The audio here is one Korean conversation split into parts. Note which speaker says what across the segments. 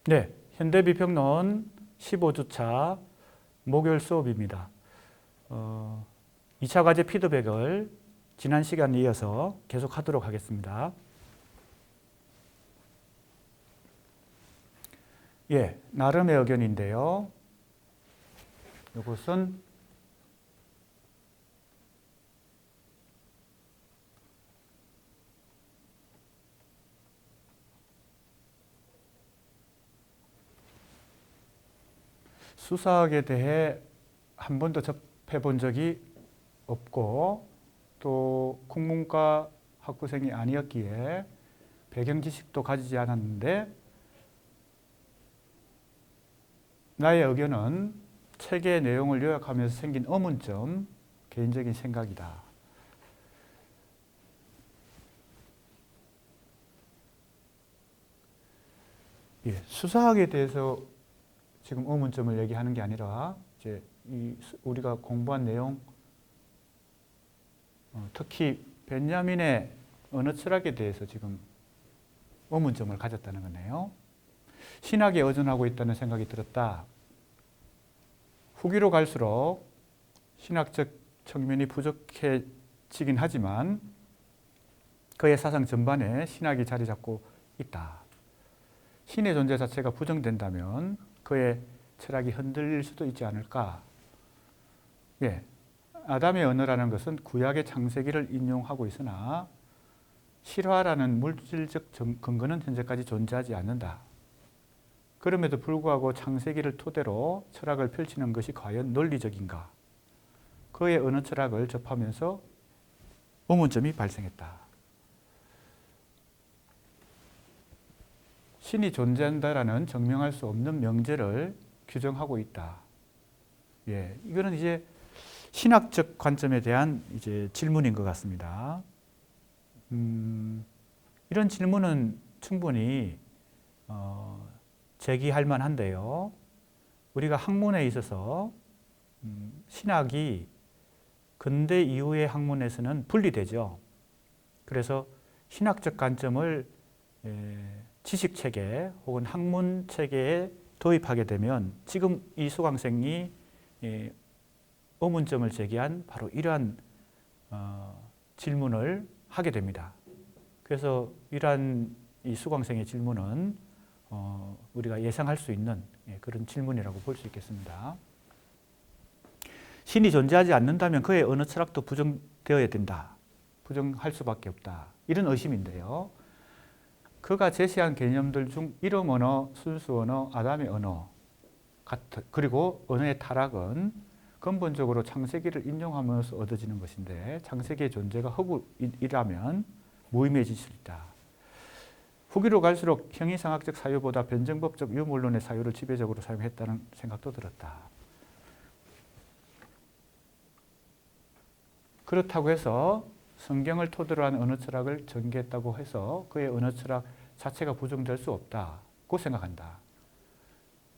Speaker 1: 네, 현대비평론 15주차 목요일 수업입니다. 2차 과제 피드백을 지난 시간에 이어서 계속 하도록 하겠습니다. 예, 나름의 의견인데요. 이것은 수사학에 대해 한 번도 접해 본 적이 없고 또 국문과 학부생이 아니었기에 배경 지식도 가지지 않았는데 나의 의견은 책의 내용을 요약하면서 생긴 의문점, 개인적인 생각이다. 예, 수사학에 대해서 지금 의문점을 얘기하는 게 아니라 이제 우리가 공부한 내용, 특히 벤자민의 언어 철학에 대해서 지금 의문점을 가졌다는 거네요. 신학에 의존하고 있다는 생각이 들었다. 후기로 갈수록 신학적 측면이 부족해지긴 하지만 그의 사상 전반에 신학이 자리 잡고 있다. 신의 존재 자체가 부정된다면 그의 철학이 흔들릴 수도 있지 않을까. 예, 아담의 언어라는 것은 구약의 창세기를 인용하고 있으나 실화라는 물질적 근거는 현재까지 존재하지 않는다. 그럼에도 불구하고 창세기를 토대로 철학을 펼치는 것이 과연 논리적인가? 그의 언어 철학을 접하면서 의문점이 발생했다. 신이 존재한다라는 증명할 수 없는 명제를 규정하고 있다. 예, 이거는 이제 신학적 관점에 대한 이제 질문인 것 같습니다. 이런 질문은 충분히 제기할 만한데요. 우리가 학문에 있어서 신학이 근대 이후의 학문에서는 분리되죠. 그래서 신학적 관점을 지식체계 혹은 학문체계에 도입하게 되면 지금 이 수강생이 의문점을 제기한 바로 이러한 질문을 하게 됩니다. 그래서 이러한 이 수강생의 질문은 우리가 예상할 수 있는 그런 질문이라고 볼 수 있겠습니다. 신이 존재하지 않는다면 그의 언어 철학도 부정되어야 된다. 부정할 수밖에 없다. 이런 의심인데요. 그가 제시한 개념들 중 이름 언어, 순수 언어, 아담의 언어 그리고 언어의 타락은 근본적으로 창세기를 인용하면서 얻어지는 것인데 창세기의 존재가 허구이라면 무의미해질 수 있다. 후기로 갈수록 형이상학적 사유보다 변증법적 유물론의 사유를 지배적으로 사용했다는 생각도 들었다. 그렇다고 해서 성경을 토대로 한 언어 철학을 전개했다고 해서 그의 언어 철학 자체가 부정될 수 없다고 생각한다.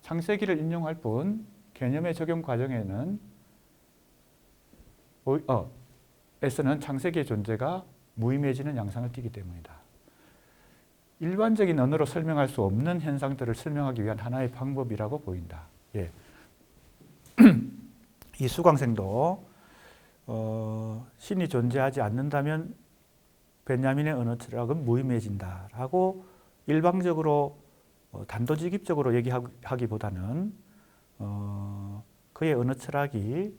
Speaker 1: 창세기를 인용할 뿐 개념의 적용 과정에는 에서는 창세기의 존재가 무의미해지는 양상을 띠기 때문이다. 일반적인 언어로 설명할 수 없는 현상들을 설명하기 위한 하나의 방법이라고 보인다. 예. 이 수강생도 신이 존재하지 않는다면 벤자민의 언어 철학은 무의미해진다라고 일방적으로 단도직입적으로 얘기하기보다는 그의 언어 철학이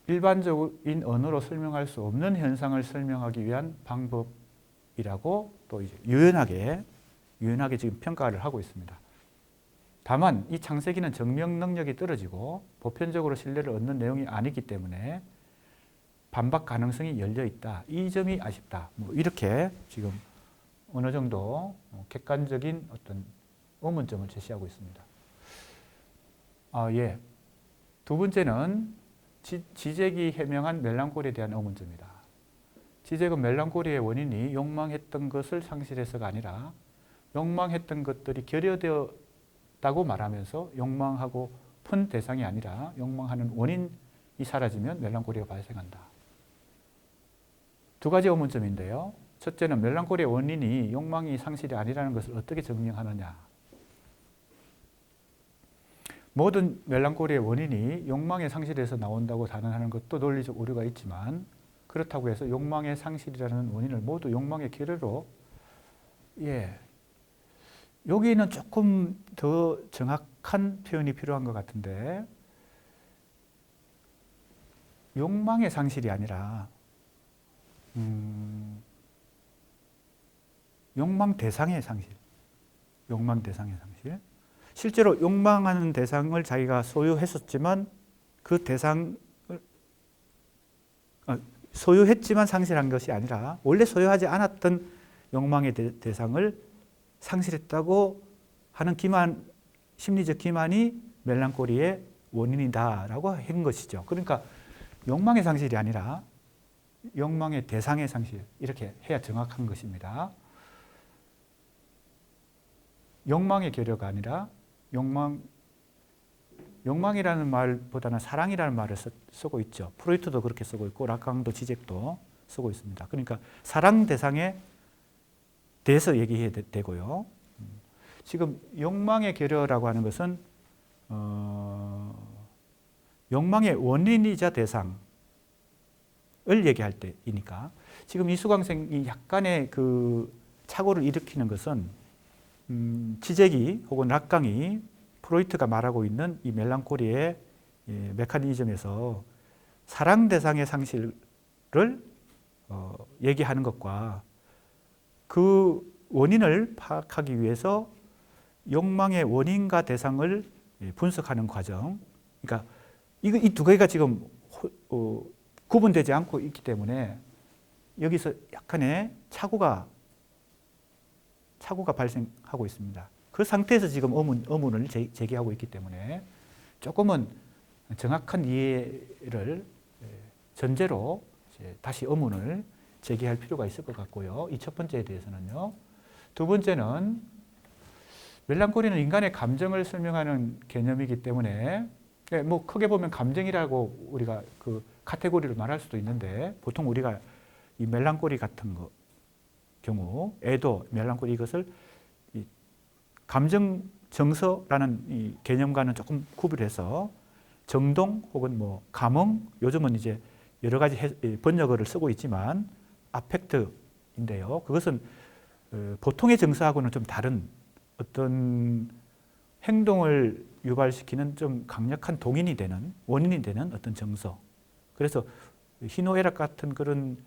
Speaker 1: 일반적인 언어로 설명할 수 없는 현상을 설명하기 위한 방법이라고 또 이제 유연하게 지금 평가를 하고 있습니다. 다만 이 창세기는 증명 능력이 떨어지고 보편적으로 신뢰를 얻는 내용이 아니기 때문에 반박 가능성이 열려 있다. 이 점이 아쉽다. 이렇게 지금 어느 정도 객관적인 어떤 의문점을 제시하고 있습니다. 예. 두 번째는 지젝이 해명한 멜랑콜리에 대한 의문점이다. 지젝은 멜랑콜리의 원인이 욕망했던 것을 상실해서가 아니라 욕망했던 것들이 결여되었다고 말하면서 욕망하고 픈 대상이 아니라 욕망하는 원인이 사라지면 멜랑콜리가 발생한다. 두 가지 의문점인데요. 첫째는 멜랑콜리의 원인이 욕망이 상실이 아니라는 것을 어떻게 증명하느냐. 모든 멜랑콜리의 원인이 욕망의 상실에서 나온다고 단언하는 것도 논리적 오류가 있지만 그렇다고 해서 욕망의 상실이라는 원인을 모두 욕망의 결여로 여기는 조금 더 정확한 표현이 필요한 것 같은데 욕망의 상실이 아니라 욕망 대상의 상실. 욕망 대상의 상실. 실제로 욕망하는 대상을 자기가 소유했었지만 그 대상을 소유했지만 상실한 것이 아니라 원래 소유하지 않았던 욕망의 대상을 상실했다고 하는 기만, 심리적 기만이 멜랑콜리의 원인이다라고 한 것이죠. 그러니까 욕망의 상실이 아니라 욕망의 대상의 상실, 이렇게 해야 정확한 것입니다. 욕망의 결여가 아니라 욕망이라는 말보다는 사랑이라는 말을 쓰고 있죠. 프로이트도 그렇게 쓰고 있고 라캉도 지젝도 쓰고 있습니다. 그러니까 사랑 대상에 대해서 얘기해야 되고요. 지금 욕망의 결여라고 하는 것은 욕망의 원인이자 대상을 얘기할 때이니까 지금 이 수강생이 약간의 그 착오를 일으키는 것은 지젝이 혹은 라캉이 프로이트가 말하고 있는 이 멜랑콜리의 메커니즘에서 사랑 대상의 상실을 얘기하는 것과 그 원인을 파악하기 위해서 욕망의 원인과 대상을 분석하는 과정. 그러니까 이 두 개가 지금 구분되지 않고 있기 때문에 여기서 약간의 착오가 발생하고 있습니다. 그 상태에서 지금 의문을 제기하고 있기 때문에 조금은 정확한 이해를 전제로 다시 의문을 제기할 필요가 있을 것 같고요. 이 첫 번째에 대해서는요. 두 번째는 멜랑콜리는 인간의 감정을 설명하는 개념이기 때문에 뭐 크게 보면 감정이라고 우리가 그 카테고리를 말할 수도 있는데 보통 우리가 이 멜랑콜리 같은 경우 애도 멜랑콜리 이것을 이 감정 정서라는 이 개념과는 조금 구별해서 정동 혹은 뭐 감흥, 요즘은 이제 여러 가지 번역어를 쓰고 있지만 아펙트인데요. 그것은 보통의 정서하고는 좀 다른 어떤 행동을 유발시키는 좀 강력한 동인이 되는 원인이 되는 어떤 정서. 그래서 희노애락 같은 그런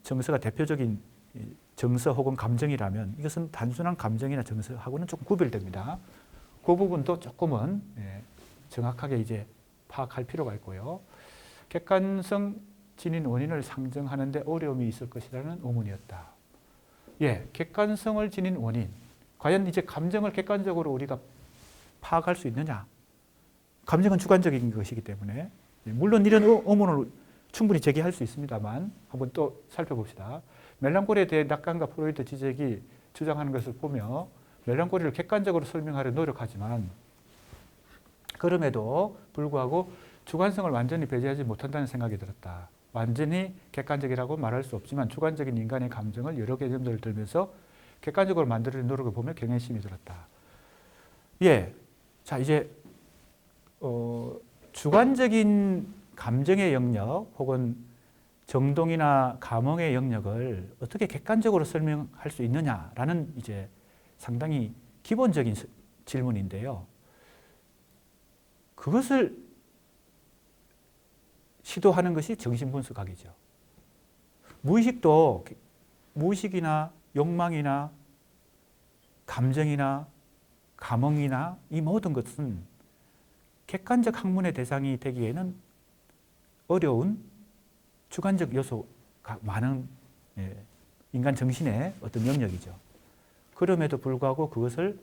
Speaker 1: 정서가 대표적인 정서 혹은 감정이라면 이것은 단순한 감정이나 정서하고는 조금 구별됩니다. 그 부분도 조금은 정확하게 이제 파악할 필요가 있고요. 객관성 지닌 원인을 상정하는 데 어려움이 있을 것이라는 의문이었다. 객관성을 지닌 원인. 과연 이제 감정을 객관적으로 우리가 파악할 수 있느냐? 감정은 주관적인 것이기 때문에 물론 이런 의문을 충분히 제기할 수 있습니다만 한번 또 살펴봅시다. 멜랑콜리에 대해 라칸과 프로이트 지젝이 주장하는 것을 보며 멜랑콜리를 객관적으로 설명하려 노력하지만 그럼에도 불구하고 주관성을 완전히 배제하지 못한다는 생각이 들었다. 완전히 객관적이라고 말할 수 없지만 주관적인 인간의 감정을 여러 개념들을 들면서 객관적으로 만들려는 노력을 보며 경외심이 들었다. 자 이제 주관적인 감정의 영역 혹은 정동이나 감흥의 영역을 어떻게 객관적으로 설명할 수 있느냐라는 이제 상당히 기본적인 질문인데요. 그것을 시도하는 것이 정신분석학이죠. 무의식도 무의식이나 욕망이나 감정이나 감흥이나 이 모든 것은 객관적 학문의 대상이 되기에는 어려운 주관적 요소가 많은 인간 정신의 어떤 영역이죠. 그럼에도 불구하고 그것을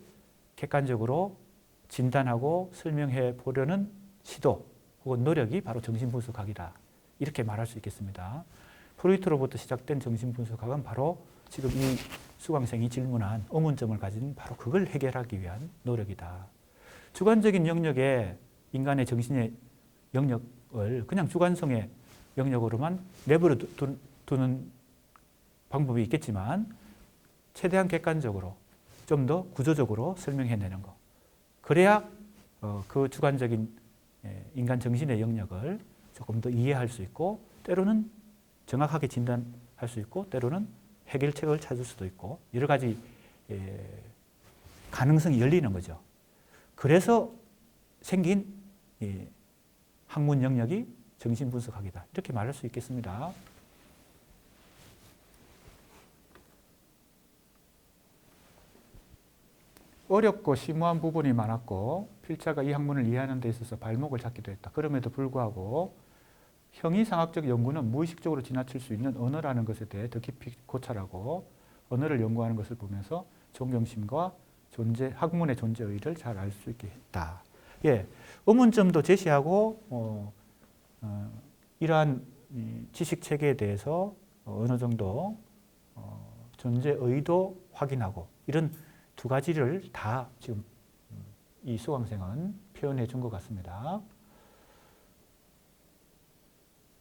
Speaker 1: 객관적으로 진단하고 설명해 보려는 시도 혹은 노력이 바로 정신분석학이다. 이렇게 말할 수 있겠습니다. 프로이트로부터 시작된 정신분석학은 바로 지금 이 수강생이 질문한 의문점을 가진 바로 그걸 해결하기 위한 노력이다. 주관적인 영역에 인간의 정신의 영역을 그냥 주관성의 영역으로만 내버려 두는 방법이 있겠지만 최대한 객관적으로 좀 더 구조적으로 설명해내는 거. 그래야 그 주관적인 인간 정신의 영역을 조금 더 이해할 수 있고 때로는 정확하게 진단할 수 있고 때로는 해결책을 찾을 수도 있고 여러 가지 가능성이 열리는 거죠. 그래서 생긴 학문 영역이 정신분석학이다. 이렇게 말할 수 있겠습니다. 어렵고 심오한 부분이 많았고 필자가 이 학문을 이해하는 데 있어서 발목을 잡기도 했다. 그럼에도 불구하고 형이상학적 연구는 무의식적으로 지나칠 수 있는 언어라는 것에 대해 더 깊이 고찰하고 언어를 연구하는 것을 보면서 존경심과 학문의 존재 의의를 잘 알 수 있게 했다. 예, 의문점도 제시하고 이러한 지식 체계에 대해서 어느 정도 존재 의의도 확인하고 이런 두 가지를 다 지금 이 수강생은 표현해 준 것 같습니다.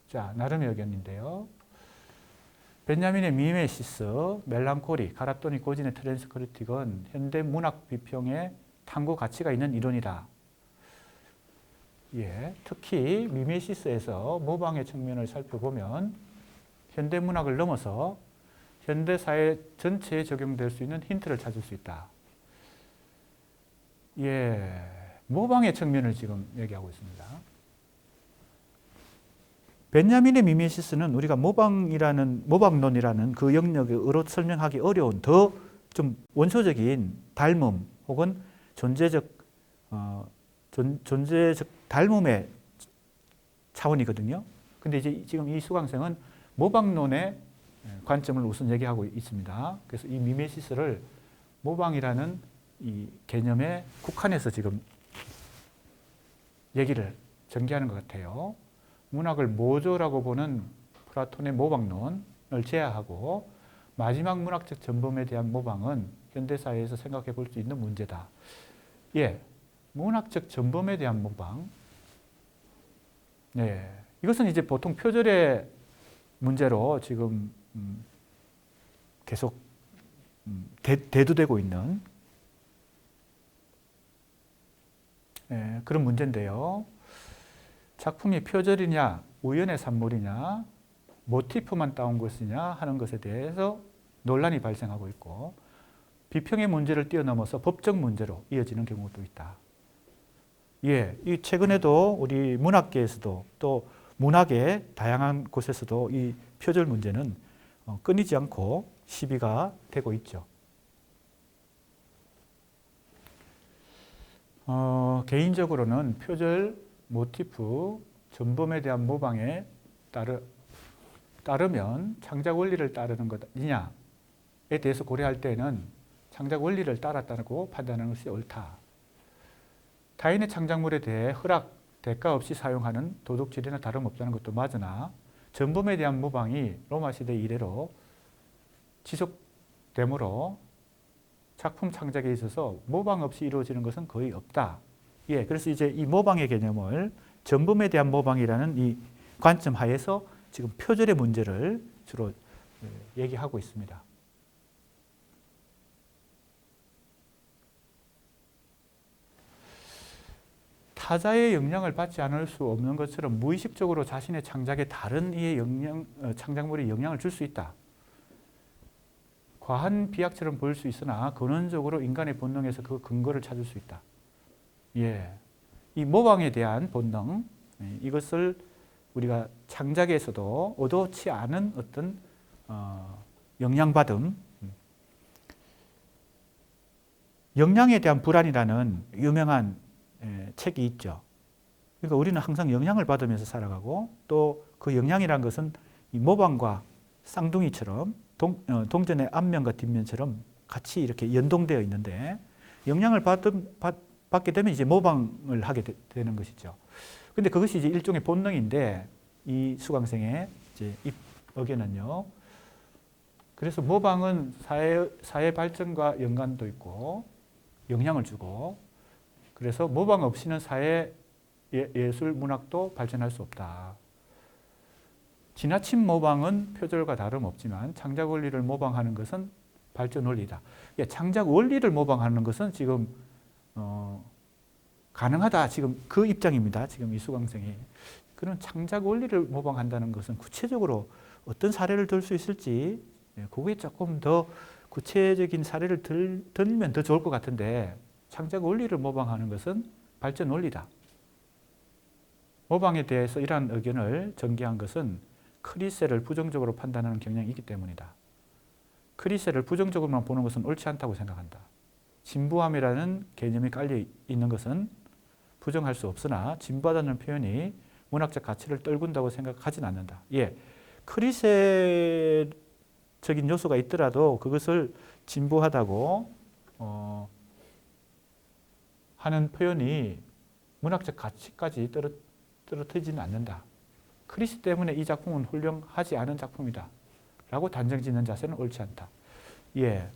Speaker 1: 자, 나름의 의견인데요. 벤자민의 미메시스, 멜랑콜리, 가라토니 고진의 트랜스크리틱은 현대 문학 비평에 탐구 가치가 있는 이론이다. 예, 특히 미메시스에서 모방의 측면을 살펴보면 현대 문학을 넘어서 현대 사회 전체에 적용될 수 있는 힌트를 찾을 수 있다. 예, 모방의 측면을 지금 얘기하고 있습니다. 벤자민의 미메시스는 우리가 모방론이라는 그 영역으로 설명하기 어려운 더 좀 원초적인 닮음 혹은 존재적 닮음의 차원이거든요. 근데 이제 지금 이 수강생은 모방론의 관점을 우선 얘기하고 있습니다. 그래서 이 미메시스를 모방이라는 이 개념에 국한해서 지금 얘기를 전개하는 것 같아요. 문학을 모조라고 보는 플라톤의 모방론을 제하하고 마지막 문학적 전범에 대한 모방은 현대사회에서 생각해 볼 수 있는 문제다. 예, 문학적 전범에 대한 모방. 네, 이것은 이제 보통 표절의 문제로 지금 계속 대두되고 있는 그런 문제인데요. 작품이 표절이냐, 우연의 산물이냐, 모티프만 따온 것이냐 하는 것에 대해서 논란이 발생하고 있고 비평의 문제를 뛰어넘어서 법적 문제로 이어지는 경우도 있다. 예, 이 최근에도 우리 문학계에서도 또 문학의 다양한 곳에서도 이 표절 문제는 끊이지 않고 시비가 되고 있죠. 개인적으로는 표절, 모티프, 전범에 대한 모방에 따르면 창작 원리를 따르는 것이냐에 대해서 고려할 때는 창작 원리를 따랐다고 판단하는 것이 옳다. 타인의 창작물에 대해 허락, 대가 없이 사용하는 도둑질이나 다름없다는 것도 맞으나 전범에 대한 모방이 로마 시대 이래로 지속되므로 작품 창작에 있어서 모방 없이 이루어지는 것은 거의 없다. 예, 그래서 이제 이 모방의 개념을 전범에 대한 모방이라는 이 관점 하에서 지금 표절의 문제를 주로 얘기하고 있습니다. 타자의 영향을 받지 않을 수 없는 것처럼 무의식적으로 자신의 창작에 다른 이의 창작물이 영향을 줄 수 있다. 과한 비약처럼 보일 수 있으나 근원적으로 인간의 본능에서 그 근거를 찾을 수 있다. 예, 이 모방에 대한 본능, 이것을 우리가 창작에서도 의도치 않은 어떤 영향받음, 영향에 대한 불안이라는 유명한 책이 있죠. 그러니까 우리는 항상 영향을 받으면서 살아가고 또 그 영향이란 것은 이 모방과 쌍둥이처럼 동전의 앞면과 뒷면처럼 같이 이렇게 연동되어 있는데 영향을 받게 되면 이제 모방을 하게 되는 것이죠. 근데 그것이 이제 일종의 본능인데 이 수강생의 이제 의견은요. 그래서 모방은 사회 발전과 연관도 있고 영향을 주고 그래서 모방 없이는 사회 예술 문학도 발전할 수 없다. 지나친 모방은 표절과 다름없지만 창작 원리를 모방하는 것은 발전 원리다. 예, 창작 원리를 모방하는 것은 지금 가능하다. 지금 그 입장입니다. 지금 이 수강생이. 그런 창작 원리를 모방한다는 것은 구체적으로 어떤 사례를 들 수 있을지 그게 조금 더 구체적인 사례를 들면 더 좋을 것 같은데 창작 원리를 모방하는 것은 발전 원리다. 모방에 대해서 이러한 의견을 전개한 것은 크리세를 부정적으로 판단하는 경향이 있기 때문이다. 크리세를 부정적으로만 보는 것은 옳지 않다고 생각한다. 진부함이라는 개념이 깔려 있는 것은 부정할 수 없으나 진부하다는 표현이 문학적 가치를 떨군다고 생각하진 않는다. 예, 크리세적인 요소가 있더라도 그것을 진부하다고 하는 표현이 문학적 가치까지 떨어뜨리지는 않는다. 크리스 때문에 이 작품은 훌륭하지 않은 작품이다 라고 단정 짓는 자세는 옳지 않다. 예.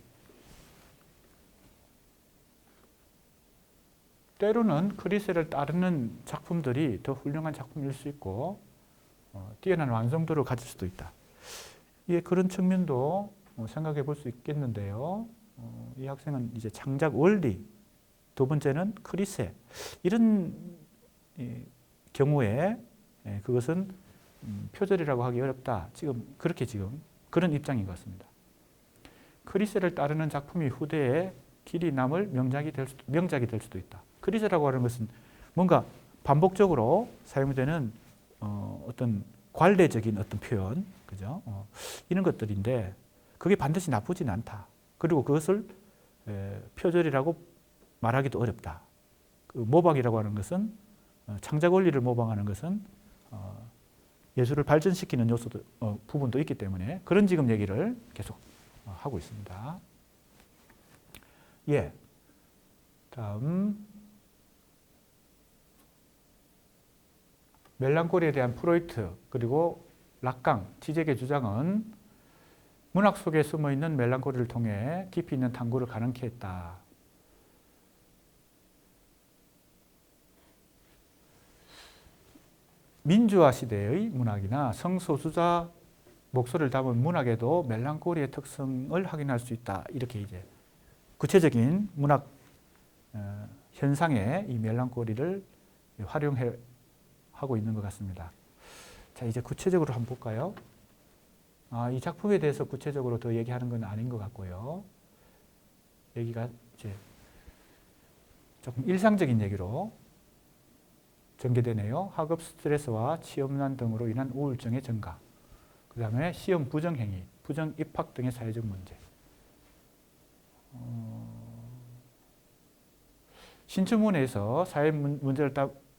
Speaker 1: 때로는 크리스를 따르는 작품들이 더 훌륭한 작품일 수 있고 뛰어난 완성도를 가질 수도 있다. 예, 그런 측면도 생각해 볼 수 있겠는데요. 이 학생은 이제 창작 원리, 두 번째는 크리세 이런 경우에 그것은 표절이라고 하기 어렵다. 지금 그런 입장인 것 같습니다. 크리세를 따르는 작품이 후대에 길이 남을 명작이 될 수도 있다. 크리세라고 하는 것은 뭔가 반복적으로 사용되는 어떤 관례적인 어떤 표현, 그죠? 이런 것들인데 그게 반드시 나쁘진 않다. 그리고 그것을 표절이라고 말하기도 어렵다. 그 모방이라고 하는 것은 창작 원리를 모방하는 것은 예술을 발전시키는 요소도 부분도 있기 때문에 그런 지금 얘기를 계속 하고 있습니다. 예. 다음 멜랑콜리에 대한 프로이트 그리고 락강, 지적의 주장은 문학 속에 숨어있는 멜랑콜리를 통해 깊이 있는 탐구를 가능케 했다. 민주화 시대의 문학이나 성소수자 목소리를 담은 문학에도 멜랑콜리의 특성을 확인할 수 있다. 이렇게 이제 구체적인 문학 현상에 이 멜랑콜리를 활용해 하고 있는 것 같습니다. 자, 이제 구체적으로 한번 볼까요? 이 작품에 대해서 구체적으로 더 얘기하는 건 아닌 것 같고요. 얘기가 이제 조금 일상적인 얘기로 전개되네요. 학업 스트레스와 취업난 등으로 인한 우울증의 증가, 그 다음에 시험 부정행위, 부정 입학 등의 사회적 문제. 신춘문예에서 사회 문제를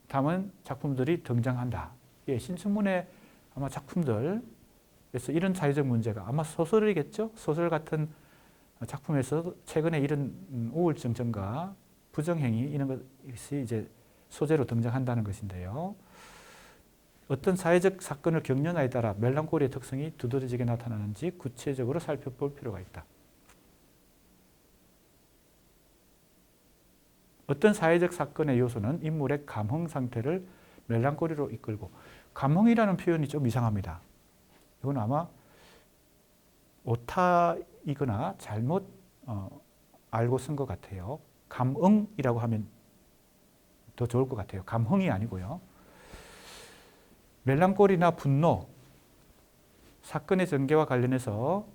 Speaker 1: 담은 작품들이 등장한다. 예, 신춘문예 아마 작품들에서 이런 사회적 문제가 아마 소설이겠죠? 소설 같은 작품에서 최근에 이런 우울증 증가, 부정행위 이런 것이 이제 소재로 등장한다는 것인데요. 어떤 사회적 사건을 겪느냐에 따라 멜랑콜리의 특성이 두드러지게 나타나는지 구체적으로 살펴볼 필요가 있다. 어떤 사회적 사건의 요소는 인물의 감흥 상태를 멜랑콜리로 이끌고, 감흥이라는 표현이 좀 이상합니다. 이건 아마 오타이거나 잘못 알고 쓴 것 같아요. 감응이라고 하면 더 좋을 것 같아요. 감흥이 아니고요. 멜랑콜리나 분노, 사건의 전개와 관련해서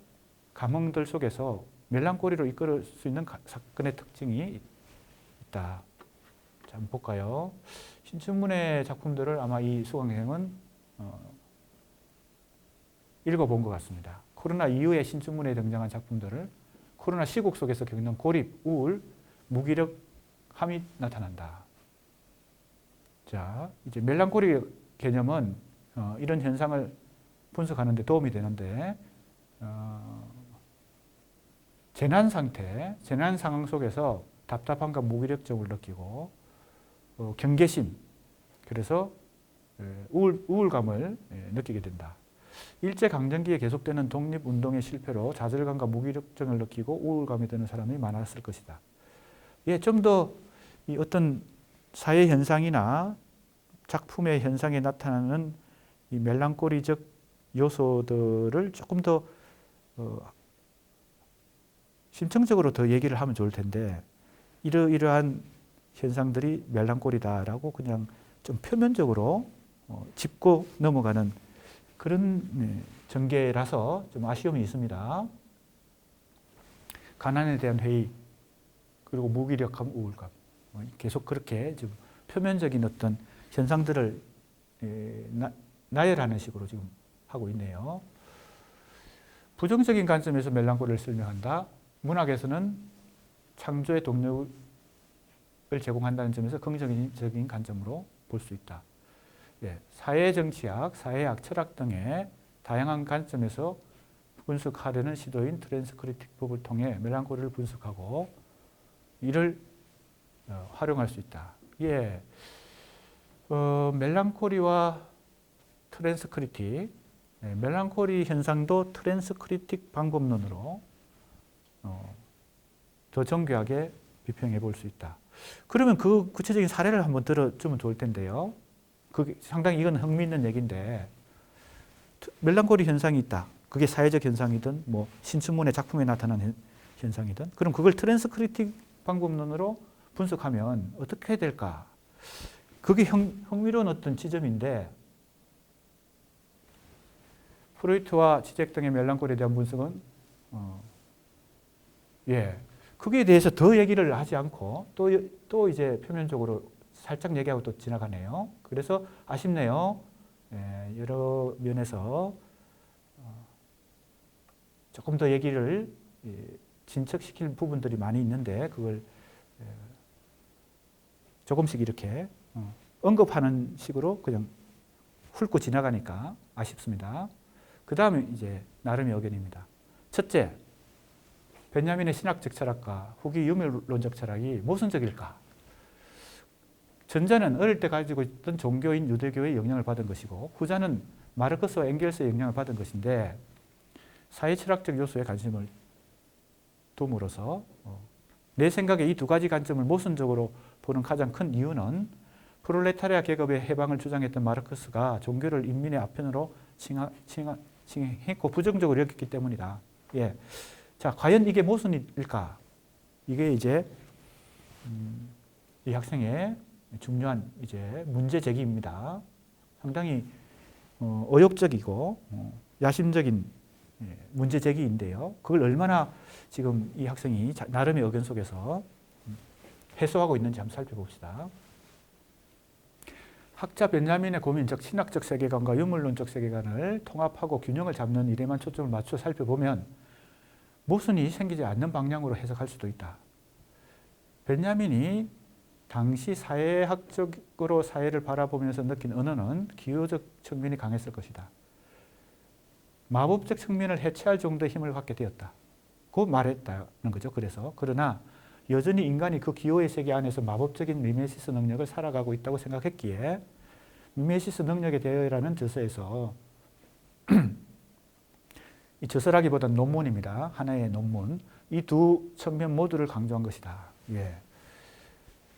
Speaker 1: 감흥들 속에서 멜랑콜리로 이끌을 수 있는 사건의 특징이 있다. 자, 한번 볼까요? 신춘문예 작품들을 아마 이 수강생은 읽어본 것 같습니다. 코로나 이후에 신춘문예에 등장한 작품들을 코로나 시국 속에서 겪는 고립, 우울, 무기력함이 나타난다. 자, 이제 멜랑콜리 개념은 이런 현상을 분석하는 데 도움이 되는데 재난 상태, 재난 상황 속에서 답답함과 무기력점을 느끼고 경계심, 그래서 우울감을 느끼게 된다. 일제강점기에 계속되는 독립운동의 실패로 좌절감과 무기력증을 느끼고 우울감이 드는 사람이 많았을 것이다. 예, 좀 더 이 어떤 사회 현상이나 작품의 현상에 나타나는 이 멜랑콜리적 요소들을 조금 더 심층적으로 더 얘기를 하면 좋을 텐데 이러이러한 현상들이 멜랑콜리다라고 그냥 좀 표면적으로 짚고 넘어가는 그런 전개라서 좀 아쉬움이 있습니다. 가난에 대한 회의 그리고 무기력함, 우울감 계속 그렇게 지금 표면적인 어떤 현상들을 나열하는 식으로 지금 하고 있네요. 부정적인 관점에서 멜랑콜리를 설명한다. 문학에서는 창조의 동력을 제공한다는 점에서 긍정적인 관점으로 볼 수 있다. 사회정치학, 사회학, 철학 등의 다양한 관점에서 분석하려는 시도인 트랜스크리틱법을 통해 멜랑콜리를 분석하고 이를 활용할 수 있다. 멜랑콜리와 트랜스크리틱, 멜랑콜리 현상도 트랜스크리틱 방법론으로 더 정교하게 비평해 볼 수 있다. 그러면 그 구체적인 사례를 한번 들어주면 좋을 텐데요. 상당히 이건 흥미있는 얘기인데 멜랑콜리 현상이 있다. 그게 사회적 현상이든 뭐 신춘문예 작품에 나타난 현상이든 그럼 그걸 트랜스크리틱 방법론으로 분석하면 어떻게 될까? 그게 흥미로운 어떤 지점인데 프로이트와 지적 등의 멜랑콜리에 대한 분석은 거기에 대해서 더 얘기를 하지 않고 또 이제 표면적으로 살짝 얘기하고 또 지나가네요. 그래서 아쉽네요. 여러 면에서 조금 더 얘기를 진척시킬 부분들이 많이 있는데 그걸 조금씩 이렇게 언급하는 식으로 그냥 훑고 지나가니까 아쉽습니다. 그 다음에 이제 나름의 의견입니다. 첫째, 벤야민의 신학적 철학과 후기 유물론적 철학이 모순적일까? 전자는 어릴 때 가지고 있던 종교인 유대교의 영향을 받은 것이고 후자는 마르크스와 엥겔스의 영향을 받은 것인데 사회철학적 요소에 관심을 둠으로써 내 생각에 이 두 가지 관점을 모순적으로 보는 가장 큰 이유는 프롤레타리아 계급의 해방을 주장했던 마르크스가 종교를 인민의 아편으로 칭했고 부정적으로 여겼기 때문이다. 자, 과연 이게 모순일까? 이게 이제 이 학생의 중요한 이제 문제 제기입니다. 상당히 의욕적이고 야심적인 문제 제기인데요. 그걸 얼마나 지금 이 학생이 나름의 의견 속에서 해소하고 있는지 한번 살펴봅시다. 학자 벤자민의 고민, 즉 신학적 세계관과 유물론적 세계관을 통합하고 균형을 잡는 일에만 초점을 맞춰 살펴보면 모순이 생기지 않는 방향으로 해석할 수도 있다. 벤자민이 당시 사회학적으로 사회를 바라보면서 느낀 언어는 기호적 측면이 강했을 것이다. 마법적 측면을 해체할 정도의 힘을 갖게 되었다. 그 말했다는 거죠. 그러나 여전히 인간이 그 기호의 세계 안에서 마법적인 미메시스 능력을 살아가고 있다고 생각했기에 미메시스 능력에 대해라는 저서에서 이 저서라기보다는 논문입니다. 하나의 논문. 이 두 측면 모두를 강조한 것이다.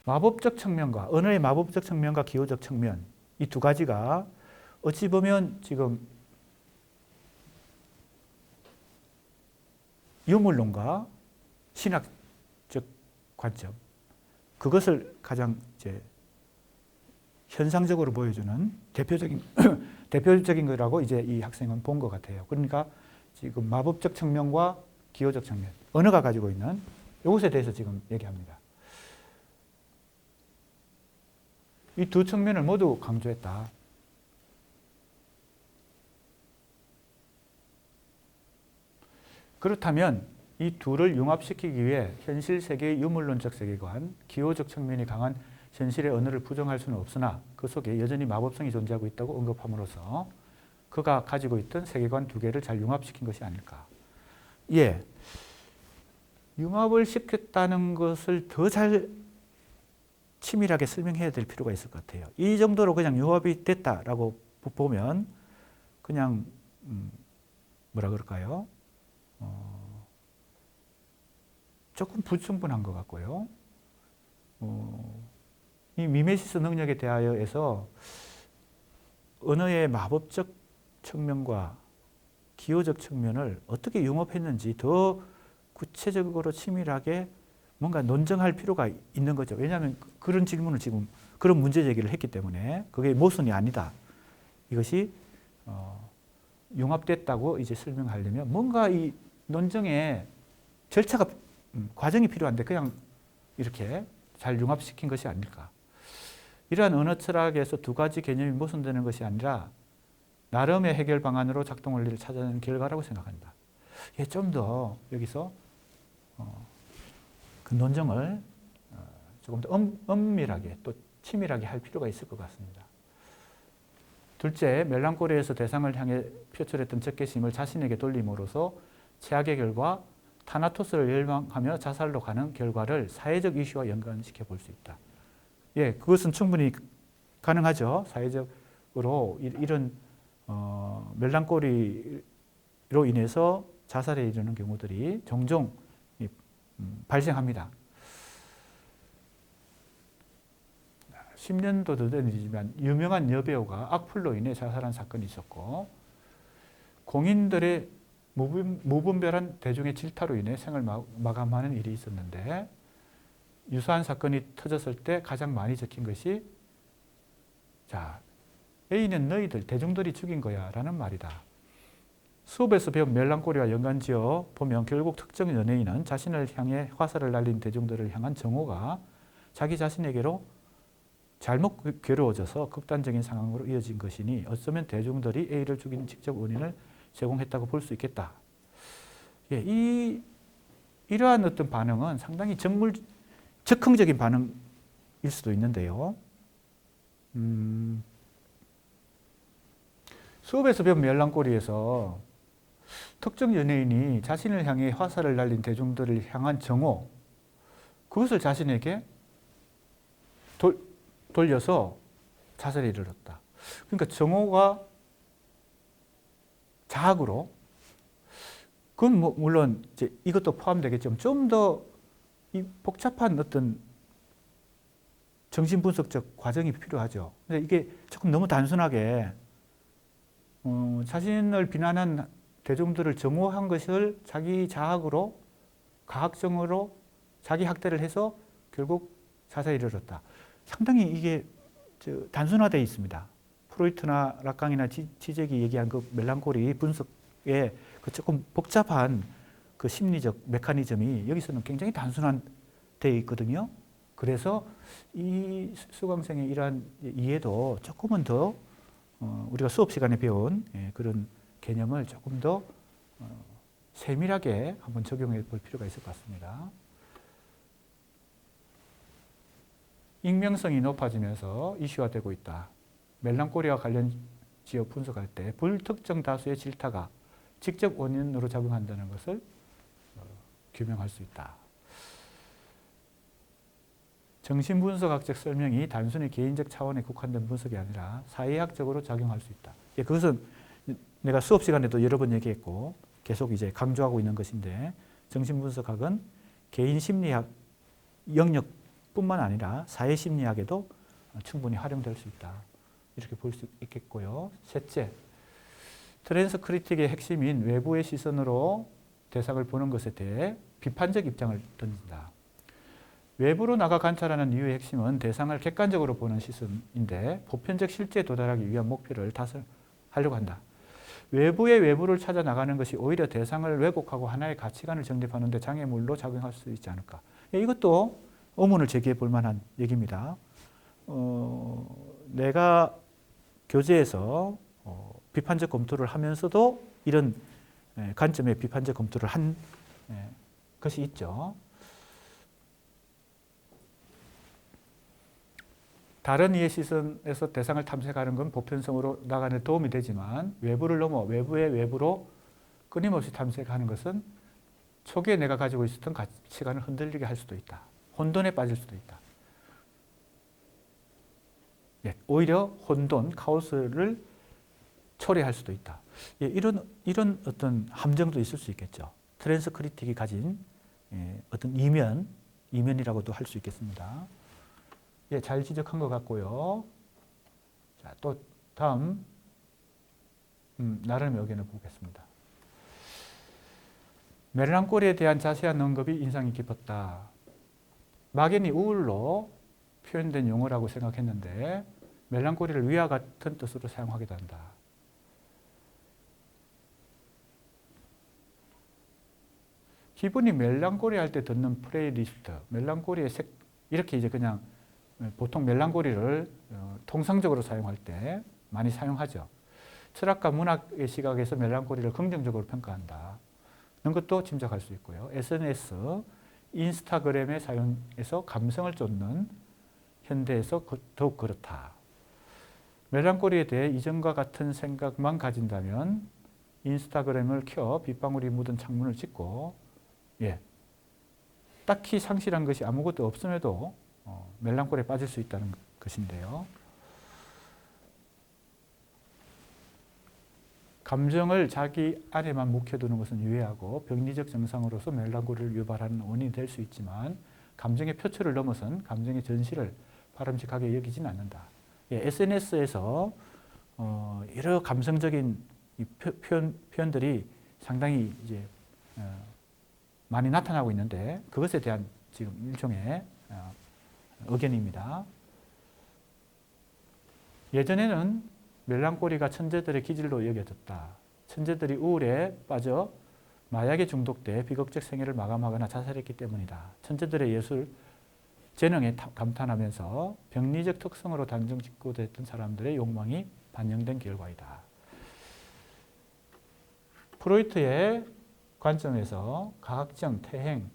Speaker 1: 마법적 측면과 언어의 마법적 측면과 기호적 측면 이 두 가지가 어찌 보면 지금 유물론과 신학적 관점 그것을 가장 이제 현상적으로 보여주는 대표적인 거라고 이제 이 학생은 본 것 같아요. 그러니까 지금 마법적 측면과 기호적 측면 언어가 가지고 있는 이것에 대해서 지금 얘기합니다. 이 두 측면을 모두 강조했다. 그렇다면 이 둘을 융합시키기 위해 현실 세계의 유물론적 세계관, 기호적 측면이 강한 현실의 언어를 부정할 수는 없으나 그 속에 여전히 마법성이 존재하고 있다고 언급함으로써 그가 가지고 있던 세계관 두 개를 잘 융합시킨 것이 아닐까. 융합을 시켰다는 것을 더 잘 치밀하게 설명해야 될 필요가 있을 것 같아요. 이 정도로 그냥 융합이 됐다라고 보면 그냥 뭐라 그럴까요? 조금 불충분한 것 같고요. 이 미메시스 능력에 대하여에서 언어의 마법적 측면과 기호적 측면을 어떻게 융합했는지 더 구체적으로 치밀하게 뭔가 논증할 필요가 있는 거죠. 왜냐하면 그런 질문을 지금 그런 문제 제기를 했기 때문에 그게 모순이 아니다. 이것이 융합됐다고 이제 설명하려면 뭔가 이 논증에 절차가 과정이 필요한데 그냥 이렇게 잘 융합시킨 것이 아닐까. 이러한 언어 철학에서 두 가지 개념이 모순되는 것이 아니라 나름의 해결 방안으로 작동 원리를 찾아내는 결과라고 생각한다. 좀 더 여기서 그 논증을 조금 더 엄밀하게 또 치밀하게 할 필요가 있을 것 같습니다. 둘째, 멜랑콜리에서 대상을 향해 표출했던 적개심을 자신에게 돌림으로써 최악의 결과 타나토스를 열망하며 자살로 가는 결과를 사회적 이슈와 연관시켜 볼 수 있다. 그것은 충분히 가능하죠. 사회적으로 이런 멜랑콜리로 인해서 자살에 이르는 경우들이 종종 발생합니다. 10년도 더 된 일이지만 유명한 여배우가 악플로 인해 자살한 사건이 있었고 공인들의 무분별한 대중의 질타로 인해 생을 마감하는 일이 있었는데 유사한 사건이 터졌을 때 가장 많이 적힌 것이 A는 너희들 대중들이 죽인 거야 라는 말이다. 수업에서 배운 멜랑콜리와 연관지어 보면 결국 특정 연예인은 자신을 향해 화살을 날린 대중들을 향한 정오가 자기 자신에게로 잘못 괴로워져서 극단적인 상황으로 이어진 것이니 어쩌면 대중들이 A를 죽인 직접 원인을 제공했다고 볼 수 있겠다. 이러한 어떤 반응은 상당히 적극적인 반응일 수도 있는데요. 수업에서 배운 멜랑콜리에서 특정 연예인이 자신을 향해 화살을 날린 대중들을 향한 정오, 그것을 자신에게 돌려서 자살에 이르렀다. 그러니까 정오가 자학으로, 그건 물론 이제 이것도 포함되겠지만 좀 더 이 복잡한 어떤 정신분석적 과정이 필요하죠. 근데 이게 조금 너무 단순하게 자신을 비난한 대중들을 정오한 것을 자기 자학으로, 가학정으로 자기 학대를 해서 결국 자살에 이르렀다. 상당히 이게 단순화되어 있습니다. 프로이트나 락강이나 지적이 얘기한 그 멜랑콜리 분석의 그 조금 복잡한 그 심리적 메커니즘이 여기서는 굉장히 단순화되어 있거든요. 그래서 이 수강생의 이러한 이해도 조금은 더 우리가 수업 시간에 배운 그런 개념을 조금 더 세밀하게 한번 적용해 볼 필요가 있을 것 같습니다. 익명성이 높아지면서 이슈화되고 있다. 멜랑콜리와 관련지어 분석할 때 불특정 다수의 질타가 직접 원인으로 작용한다는 것을 규명할 수 있다. 정신분석학적 설명이 단순히 개인적 차원에 국한된 분석이 아니라 사회학적으로 작용할 수 있다. 그것은 내가 수업 시간에도 여러 번 얘기했고 계속 이제 강조하고 있는 것인데 정신분석학은 개인 심리학 영역뿐만 아니라 사회심리학에도 충분히 활용될 수 있다. 이렇게 볼 수 있겠고요. 셋째, 트랜스 크리틱의 핵심인 외부의 시선으로 대상을 보는 것에 대해 비판적 입장을 던진다. 외부로 나가 관찰하는 이유의 핵심은 대상을 객관적으로 보는 시선인데 보편적 실제에 도달하기 위한 목표를 달성하려고 한다. 외부를 찾아 나가는 것이 오히려 대상을 왜곡하고 하나의 가치관을 정립하는 데 장애물로 작용할 수 있지 않을까. 이것도 의문을 제기해 볼 만한 얘기입니다. 내가 교재에서 비판적 검토를 하면서도 이런 관점의 비판적 검토를 한 것이 있죠. 다른 이의 시선에서 대상을 탐색하는 건 보편성으로 나가는 데 도움이 되지만 외부를 넘어 외부의 외부로 끊임없이 탐색하는 것은 초기에 내가 가지고 있었던 가치관을 흔들리게 할 수도 있다. 혼돈에 빠질 수도 있다. 오히려 혼돈, 카오스를 초래할 수도 있다. 이런 어떤 함정도 있을 수 있겠죠. 트랜스 크리틱이 가진 어떤 이면이라고도 할 수 있겠습니다. 잘 지적한 것 같고요. 자, 또 다음 나름의 의견을 보겠습니다. 멜랑콜리에 대한 자세한 언급이 인상이 깊었다. 막연히 우울로 표현된 용어라고 생각했는데 멜랑콜리를 위와 같은 뜻으로 사용하기도 한다. 기분이 멜랑콜리 할 때 듣는 플레이리스트, 멜랑콜리의 색, 이렇게 이제 그냥 보통 멜랑콜리를 통상적으로 사용할 때 많이 사용하죠. 철학과 문학의 시각에서 멜랑콜리를 긍정적으로 평가한다. 는 것도 짐작할 수 있고요. SNS, 인스타그램의 사용에서 감성을 쫓는 현대에서 더욱 그렇다. 멜랑콜리에 대해 이전과 같은 생각만 가진다면 인스타그램을 켜 빗방울이 묻은 창문을 찍고 딱히 상실한 것이 아무것도 없음에도 멜랑콜리에 빠질 수 있다는 것인데요. 감정을 자기 안에만 묵혀두는 것은 유해하고 병리적 증상으로서 멜랑콜리를 유발하는 원인이 될 수 있지만 감정의 표출을 넘어선 감정의 전시를 바람직하게 여기진 않는다. SNS에서 여러 감성적인 표현들이 상당히 이제 많이 나타나고 있는데 그것에 대한 지금 일종의 의견입니다. 예전에는 멜랑콜리가 천재들의 기질로 여겨졌다. 천재들이 우울에 빠져 마약에 중독돼 비극적 생애를 마감하거나 자살했기 때문이다. 천재들의 예술 재능에 감탄하면서 병리적 특성으로 단정 짓고됐던 사람들의 욕망이 반영된 결과이다. 프로이트의 관점에서 가학적, 태행,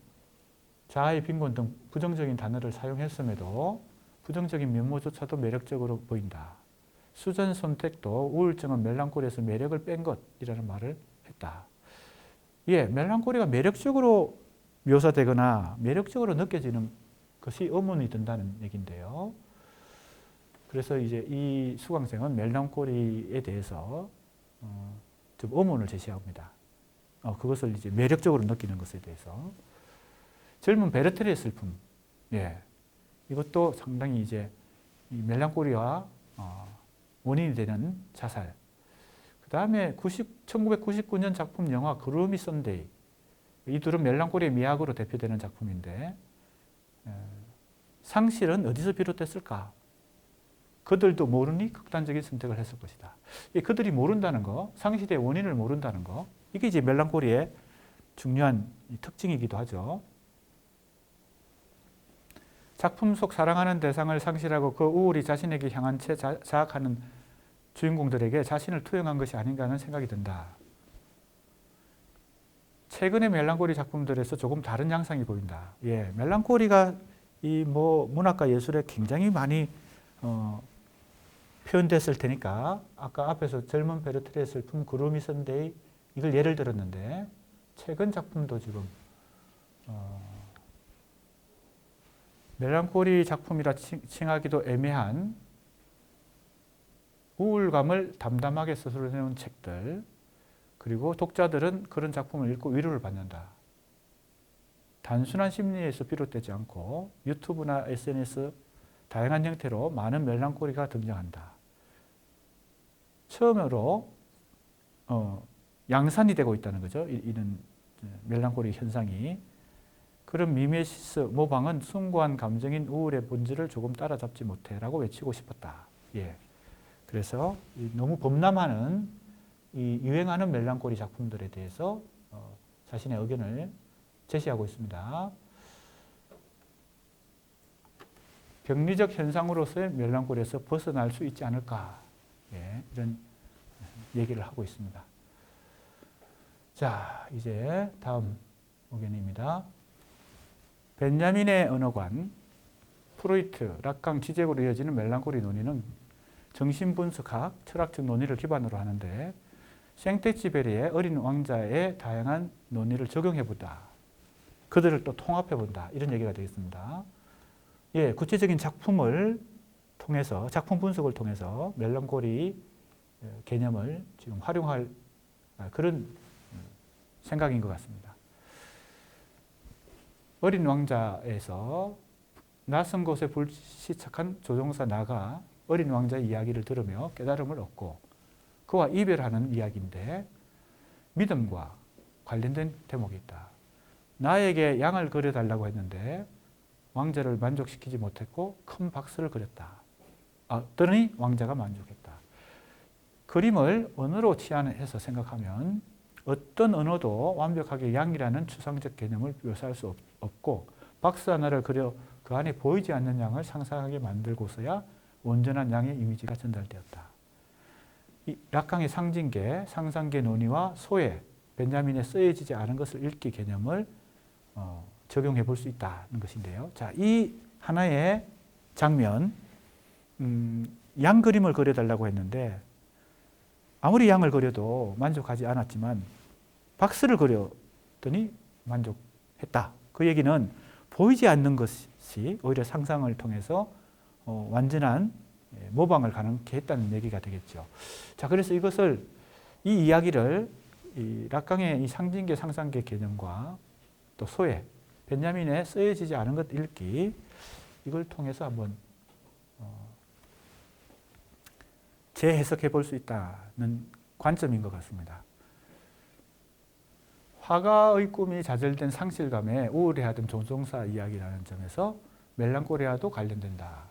Speaker 1: 자아의 빈곤 등 부정적인 단어를 사용했음에도 부정적인 면모조차도 매력적으로 보인다. 수전 선택도 우울증은 멜랑콜리에서 매력을 뺀 것이라는 말을 했다. 멜랑콜리가 매력적으로 묘사되거나 매력적으로 느껴지는 것이 의문이 든다는 얘기인데요. 그래서 이제 이 수강생은 멜랑콜리에 대해서 좀 의문을 제시합니다. 그것을 이제 매력적으로 느끼는 것에 대해서. 젊은 베르테르의 슬픔, 이것도 상당히 이제 이 멜랑콜리와 원인이 되는 자살. 그 다음에 1999년 작품 영화 그루미 선데이. 이 둘은 멜랑콜리의 미학으로 대표되는 작품인데 상실은 어디서 비롯됐을까? 그들도 모르니 극단적인 선택을 했을 것이다. 그들이 모른다는 거, 상실의 원인을 모른다는 거, 이게 이제 멜랑콜리의 중요한 특징이기도 하죠. 작품 속 사랑하는 대상을 상실하고 그 우울이 자신에게 향한 채 자학하는 주인공들에게 자신을 투영한 것이 아닌가 하는 생각이 든다. 최근의 멜랑콜리 작품들에서 조금 다른 양상이 보인다. 멜랑콜리가 이 문학과 예술에 굉장히 많이 표현됐을 테니까 아까 앞에서 젊은 베르테르의 슬픔, 그루미 선데이 이걸 예를 들었는데 최근 작품도 지금 멜랑콜리 작품이라 칭하기도 애매한 우울감을 담담하게 스스로 내놓은 책들, 그리고 독자들은 그런 작품을 읽고 위로를 받는다. 단순한 심리에서 비롯되지 않고 유튜브나 SNS 다양한 형태로 많은 멜랑콜리가 등장한다. 처음으로 양산이 되고 있다는 거죠. 이런 멜랑콜리 현상이. 그런 미메시스 모방은 숭고한 감정인 우울의 본질을 조금 따라잡지 못해 라고 외치고 싶었다. 그래서 너무 범람하는 이 유행하는 멜랑콜리 작품들에 대해서 자신의 의견을 제시하고 있습니다. 병리적 현상으로서의 멜랑콜리에서 벗어날 수 있지 않을까, 이런 얘기를 하고 있습니다. 자, 이제 다음 의견입니다. 벤자민의 언어관, 프로이트, 락강, 지적으로 이어지는 멜랑콜리 논의는 정신분석학, 철학적 논의를 기반으로 하는데 생텍쥐베리의 어린 왕자의 다양한 논의를 적용해본다. 그들을 또 통합해본다. 이런 얘기가 되겠습니다. 구체적인 작품을 통해서, 작품 분석을 통해서 멜랑콜리 개념을 지금 활용할 그런 생각인 것 같습니다. 어린 왕자에서 낯선 곳에 불시착한 조종사 나가 어린 왕자의 이야기를 들으며 깨달음을 얻고 그와 이별하는 이야기인데 믿음과 관련된 대목이 있다. 나에게 양을 그려달라고 했는데 왕자를 만족시키지 못했고 큰 박스를 그렸다. 그러니 왕자가 만족했다. 그림을 언어로 치환해서 생각하면 어떤 언어도 완벽하게 양이라는 추상적 개념을 묘사할 수 없고 박스 하나를 그려 그 안에 보이지 않는 양을 상상하게 만들고서야 온전한 양의 이미지가 전달되었다. 이 락강의 상징계, 상상계 논의와 소외, 벤자민의 쓰여지지 않은 것을 읽기 개념을 적용해 볼 수 있다는 것인데요. 자, 이 하나의 장면, 양 그림을 그려달라고 했는데 아무리 양을 그려도 만족하지 않았지만 박스를 그렸더니 만족했다. 그 얘기는 보이지 않는 것이 오히려 상상을 통해서 완전한 모방을 가능케 했다는 얘기가 되겠죠. 자, 그래서 이 이야기를 이 락강의 이 상징계, 상상계 개념과 또 소외, 벤자민의 쓰여지지 않은 것 읽기, 이걸 통해서 한번 재해석해 볼 수 있다는 관점인 것 같습니다. 화가의 꿈이 좌절된 상실감에 우울해하던 조종사 이야기라는 점에서 멜랑콜리아도 관련된다.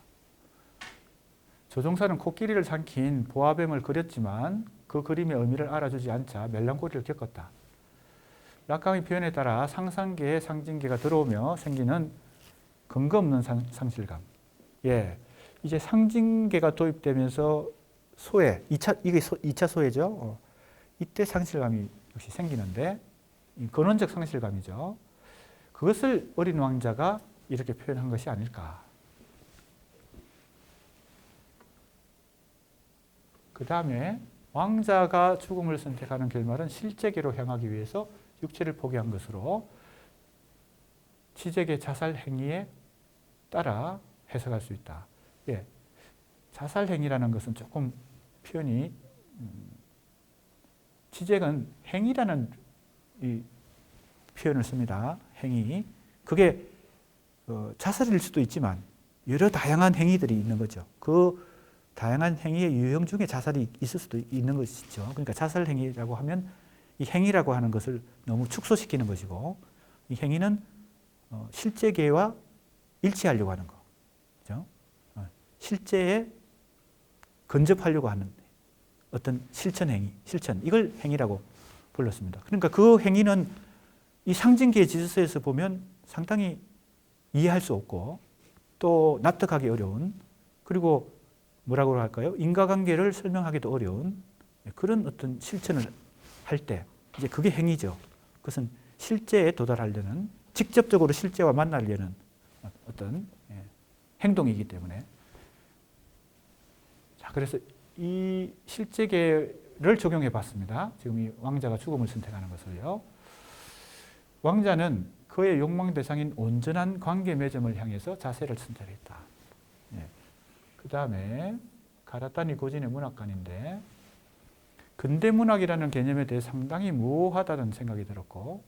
Speaker 1: 조종사는 코끼리를 삼킨 보아뱀을 그렸지만 그 그림의 의미를 알아주지 않자 멜랑콜리를 겪었다. 락강의 표현에 따라 상상계의 상징계가 들어오며 생기는 근거 없는 상실감. 예, 이제 상징계가 도입되면서 소외, 이게 2차 소외죠. 이때 상실감이 역시 생기는데 근원적 상실감이죠. 그것을 어린 왕자가 이렇게 표현한 것이 아닐까. 그 다음에 왕자가 죽음을 선택하는 결말은 실제계로 향하기 위해서 육체를 포기한 것으로 치잭의 자살 행위에 따라 해석할 수 있다. 예, 자살 행위라는 것은 조금 표현이 치잭은 행위라는 이 표현을 씁니다. 행위. 그게 자살일 수도 있지만 여러 다양한 행위들이 있는 거죠. 그 다양한 행위의 유형 중에 자살이 있을 수도 있는 것이죠. 그러니까 자살 행위라고 하면 이 행위라고 하는 것을 너무 축소시키는 것이고 이 행위는 실제계와 일치하려고 하는 거. 그렇죠? 실제에 근접하려고 하는 어떤 실천 행위, 이걸 행위라고 불렀습니다. 그러니까 그 행위는 이 상징계의 질서에서 보면 상당히 이해할 수 없고 또 납득하기 어려운, 그리고 뭐라고 할까요? 인과관계를 설명하기도 어려운 그런 어떤 실천을 할 때 이제 그게 행위죠. 그것은 실제에 도달하려는, 직접적으로 실제와 만나려는 어떤 행동이기 때문에. 자, 그래서 이 실제계를 적용해 봤습니다. 지금 이 왕자가 죽음을 선택하는 것을요. 왕자는 그의 욕망 대상인 온전한 관계 매점을 향해서 자세를 선택했다. 그 다음에 가라타니 고진의 문학관인데 근대 문학이라는 개념에 대해 상당히 모호하다는 생각이 들었고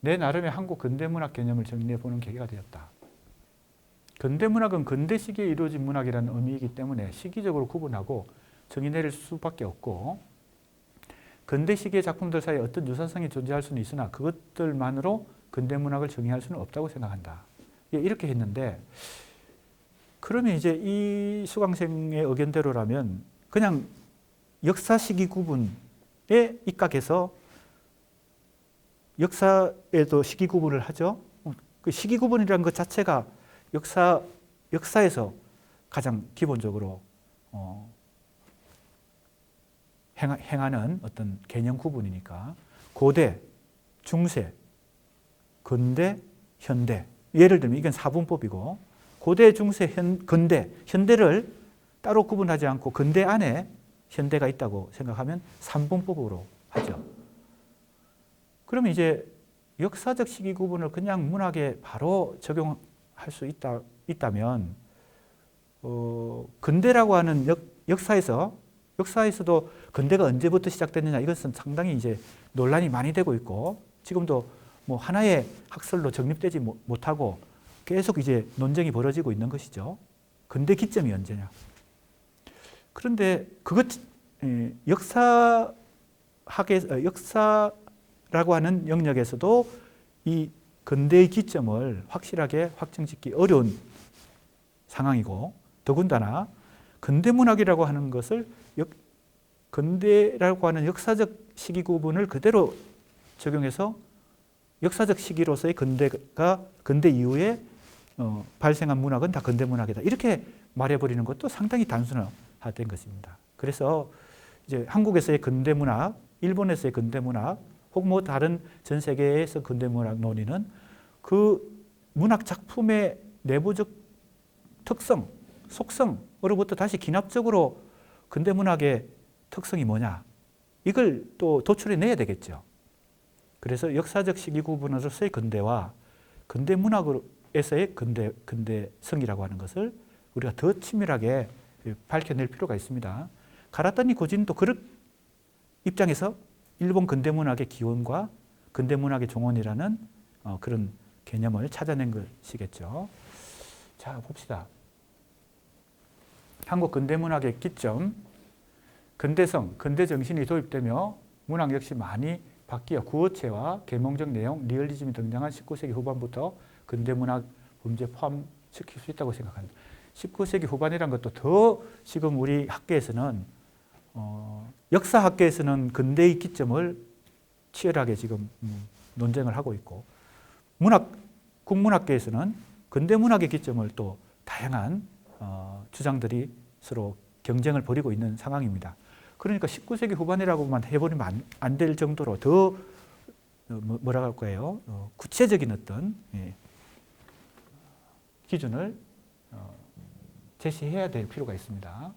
Speaker 1: 내 나름의 한국 근대 문학 개념을 정리해 보는 계기가 되었다. 근대 문학은 근대 시기에 이루어진 문학이라는 의미이기 때문에 시기적으로 구분하고 정의 내릴 수밖에 없고 근대 시기의 작품들 사이에 어떤 유사성이 존재할 수는 있으나 그것들만으로 근대 문학을 정의할 수는 없다고 생각한다. 이렇게 했는데 그러면 이제 이 수강생의 의견대로라면 그냥 역사 시기 구분에 입각해서 역사에도 시기 구분을 하죠. 그 시기 구분이라는 것 자체가 역사에서 가장 기본적으로 행하는 어떤 개념 구분이니까 고대, 중세, 근대, 현대. 예를 들면 이건 사분법이고 고대, 중세, 근대, 현대를 따로 구분하지 않고 근대 안에 현대가 있다고 생각하면 삼분법으로 하죠. 그러면 이제 역사적 시기 구분을 그냥 문학에 바로 적용할 수 있다면 근대라고 하는 역사에서도 근대가 언제부터 시작됐느냐 이것은 상당히 이제 논란이 많이 되고 있고 지금도 뭐 하나의 학설로 정립되지 못하고 계속 이제 논쟁이 벌어지고 있는 것이죠. 근대 기점이 언제냐. 그런데 역사를 문학이라고 하는 영역에서도 이 근대의 기점을 확실하게 확정짓기 어려운 상황이고, 더군다나 근대문학이라고 하는 것을 근대라고 하는 역사적 시기 구분을 그대로 적용해서 역사적 시기로서의 근대 이후에 발생한 문학은 다 근대문학이다, 이렇게 말해버리는 것도 상당히 단순화된 것입니다. 그래서 이제 한국에서의 근대문학, 일본에서의 근대문학, 혹은 뭐 다른 전 세계에서 근대문학 논의는 그 문학 작품의 내부적 특성, 속성으로부터 다시 기납적으로 근대문학의 특성이 뭐냐, 이걸 또 도출해 내야 되겠죠. 그래서 역사적 시기 구분으로서의 근대와 근대문학에서의 근대성이라고 하는 것을 우리가 더 친밀하게 밝혀낼 필요가 있습니다. 가라타니 고진도 그런 입장에서 일본 근대문학의 기원과 근대문학의 종언이라는 그런 개념을 찾아낸 것이겠죠. 자, 봅시다. 한국 근대문학의 기점, 근대성, 근대정신이 도입되며 문학 역시 많이 바뀌어 구어체와 계몽적 내용, 리얼리즘이 등장한 19세기 후반부터 근대문학 범주에 포함시킬 수 있다고 생각합니다. 19세기 후반이란 것도 더 지금 우리 학계에서는 역사학계에서는 근대의 기점을 치열하게 지금 논쟁을 하고 있고, 국문학계에서는 근대문학의 기점을 또 다양한 주장들이 서로 경쟁을 벌이고 있는 상황입니다. 그러니까 19세기 후반이라고만 해버리면 안 될 정도로 더 뭐라 할까요? 구체적인 어떤 기준을 제시해야 될 필요가 있습니다.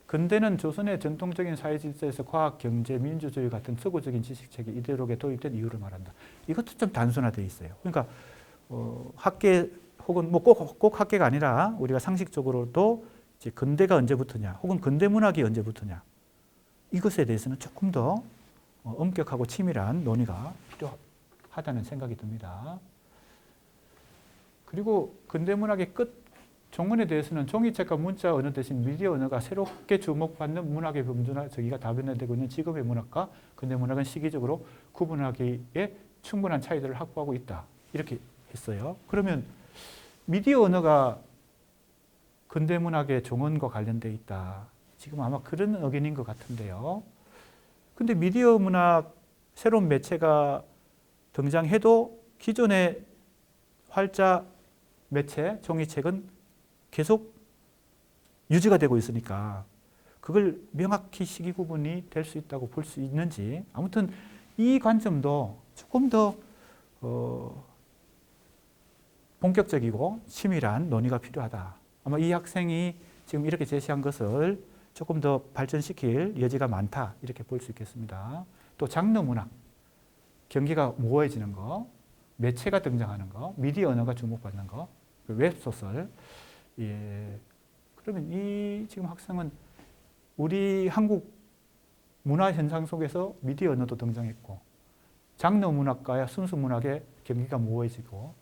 Speaker 1: 근대는 조선의 전통적인 사회 질서에서 과학, 경제, 민주주의 같은 서구적인 지식체계 이대로에 도입된 이유를 말한다. 이것도 좀 단순화되어 있어요. 그러니까 학계 혹은 뭐 꼭 학계가 아니라 우리가 상식적으로도 이제 근대가 언제부터냐, 혹은 근대문학이 언제부터냐, 이것에 대해서는 조금 더 엄격하고 치밀한 논의가 필요하다는 생각이 듭니다. 그리고 근대문학의 끝 종언에 대해서는 종이책과 문자 언어 대신 미디어 언어가 새롭게 주목받는 문학의 범주나 저기가 다변화되고 있는 지금의 문학과 근대문학은 시기적으로 구분하기에 충분한 차이들을 확보하고 있다, 이렇게 했어요. 그러면 미디어 언어가 근대문학의 종언과 관련되어 있다, 지금 아마 그런 의견인 것 같은데요. 근데 미디어 문학, 새로운 매체가 등장해도 기존의 활자 매체, 종이책은 계속 유지가 되고 있으니까 그걸 명확히 시기 구분이 될 수 있다고 볼 수 있는지, 아무튼 이 관점도 조금 더 본격적이고 치밀한 논의가 필요하다. 아마 이 학생이 지금 이렇게 제시한 것을 조금 더 발전시킬 여지가 많다, 이렇게 볼 수 있겠습니다. 또 장르 문학, 경계가 모호해지는 거, 매체가 등장하는 거, 미디어 언어가 주목받는 거, 웹소설. 그러면 이 지금 학생은 우리 한국 문화 현상 속에서 미디어 언어도 등장했고, 장르 문학과 순수 문학의 경계가 모호해지고,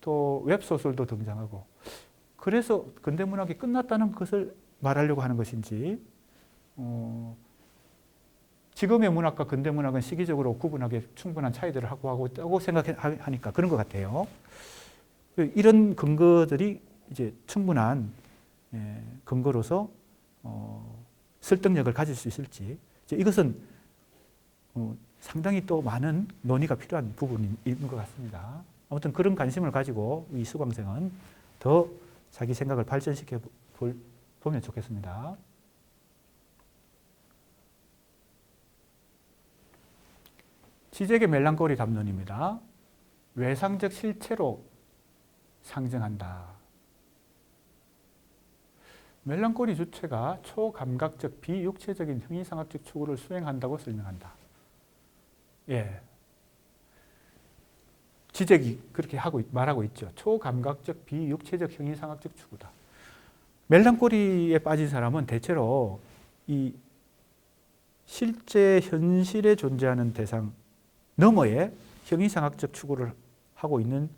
Speaker 1: 또 웹소설도 등장하고, 그래서 근대문학이 끝났다는 것을 말하려고 하는 것인지, 지금의 문학과 근대문학은 시기적으로 구분하기에 충분한 차이들을 확보하고 있다고 생각하니까 그런 것 같아요. 이런 근거들이 이제 충분한 근거로서 설득력을 가질 수 있을지, 이것은 상당히 또 많은 논의가 필요한 부분인 것 같습니다. 아무튼 그런 관심을 가지고 이 수강생은 더 자기 생각을 발전시켜 보면 좋겠습니다. 지적의 멜랑콜리 담론입니다. 외상적 실체로 상정한다. 멜랑콜리 주체가 초감각적 비육체적인 형이상학적 추구를 수행한다고 설명한다. 예. 지적이 그렇게 말하고 있죠. 초감각적 비육체적 형이상학적 추구다. 멜랑콜리에 빠진 사람은 대체로 이 실제 현실에 존재하는 대상 너머에 형이상학적 추구를 하고 있는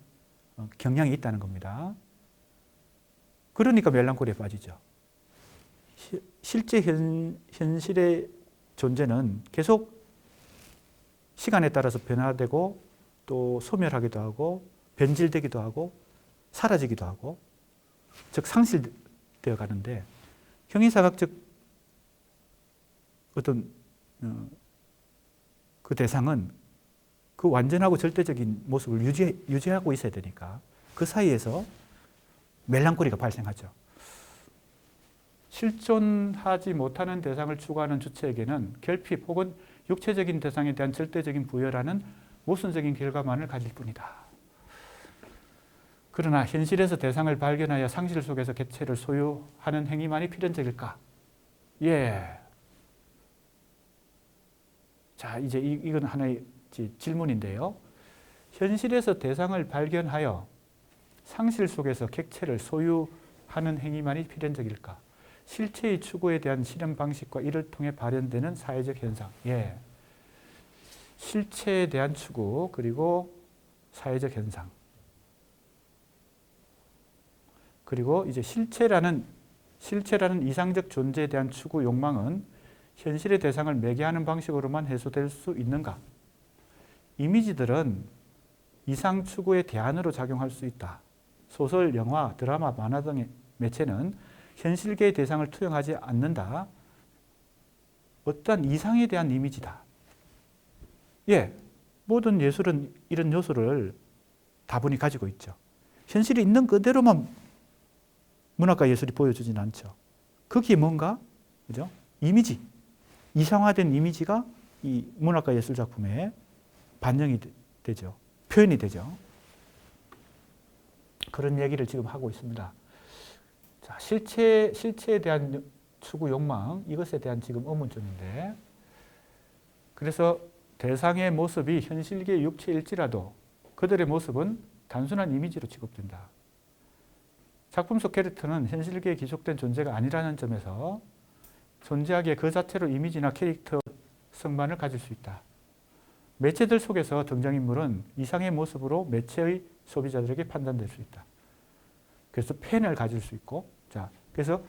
Speaker 1: 경향이 있다는 겁니다. 그러니까 멜랑콜리에 빠지죠. 실제 현실의 존재는 계속 시간에 따라서 변화되고 또 소멸하기도 하고 변질되기도 하고 사라지기도 하고 즉 상실되어 가는데 형이사각적 어떤 그 대상은 그 완전하고 절대적인 모습을 유지하고 있어야 되니까 그 사이에서 멜랑콜리가 발생하죠. 실존하지 못하는 대상을 추구하는 주체에게는 결핍 혹은 육체적인 대상에 대한 절대적인 부여라는 모순적인 결과만을 가질 뿐이다. 그러나 현실에서 대상을 발견하여 상실 속에서 객체를 소유하는 행위만이 필연적일까? 예. 자, 이제 이건 하나의 질문인데요. 현실에서 대상을 발견하여 상실 속에서 객체를 소유하는 행위만이 필연적일까? 실체의 추구에 대한 실현 방식과 이를 통해 발현되는 사회적 현상. 예. 실체에 대한 추구 그리고 사회적 현상. 그리고 이제 실체라는 이상적 존재에 대한 추구 욕망은 현실의 대상을 매개하는 방식으로만 해소될 수 있는가? 이미지들은 이상 추구의 대안으로 작용할 수 있다. 소설, 영화, 드라마, 만화 등의 매체는 현실계의 대상을 투영하지 않는다. 어떠한 이상에 대한 이미지다. 예, 모든 예술은 이런 요소를 다분히 가지고 있죠. 현실이 있는 그대로만 문학과 예술이 보여주진 않죠. 그게 뭔가, 그죠? 이미지, 이상화된 이미지가 이 문학과 예술 작품에 반영이 되죠. 표현이 되죠. 그런 얘기를 지금 하고 있습니다. 자, 실체에 대한 추구 욕망, 이것에 대한 지금 의문점인데, 그래서 대상의 모습이 현실계의 육체일지라도 그들의 모습은 단순한 이미지로 취급된다. 작품 속 캐릭터는 현실계에 기속된 존재가 아니라는 점에서 존재하기에 그 자체로 이미지나 캐릭터성만을 가질 수 있다. 매체들 속에서 등장인물은 이상의 모습으로 매체의 소비자들에게 판단될 수 있다. 그래서 팬을 가질 수 있고, 자, 그래서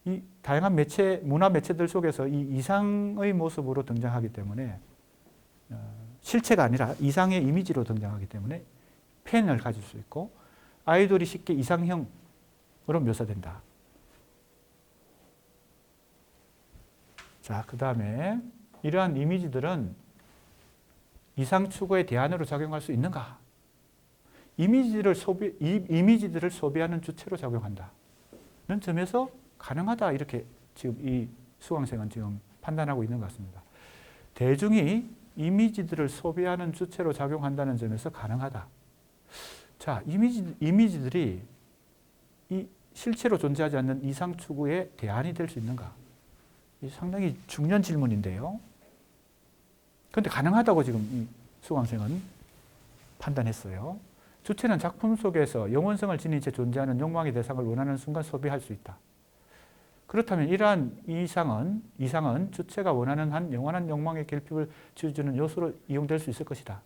Speaker 1: 이 다양한 매체, 문화 매체들 속에서 이 이상의 모습으로 등장하기 때문에 실체가 아니라 이상의 이미지로 등장하기 때문에 팬을 가질 수 있고, 아이돌이 쉽게 이상형으로 묘사된다. 자, 그 다음에 이러한 이미지들은 이상 추구의 대안으로 작용할 수 있는가? 이미지들을 소비하는 주체로 작용한다는 점에서 가능하다, 이렇게 지금 이 수강생은 지금 판단하고 있는 것 같습니다. 대중이 이미지들을 소비하는 주체로 작용한다는 점에서 가능하다. 자, 이미지들이 이 실체로 존재하지 않는 이상 추구의 대안이 될 수 있는가? 이 상당히 중요한 질문인데요. 그런데 가능하다고 지금 이 수강생은 판단했어요. 주체는 작품 속에서 영원성을 지닌 채 존재하는 욕망의 대상을 원하는 순간 소비할 수 있다. 그렇다면 이러한 이상은 주체가 원하는 한 영원한 욕망의 결핍을 지어주는 요소로 이용될 수 있을 것이다.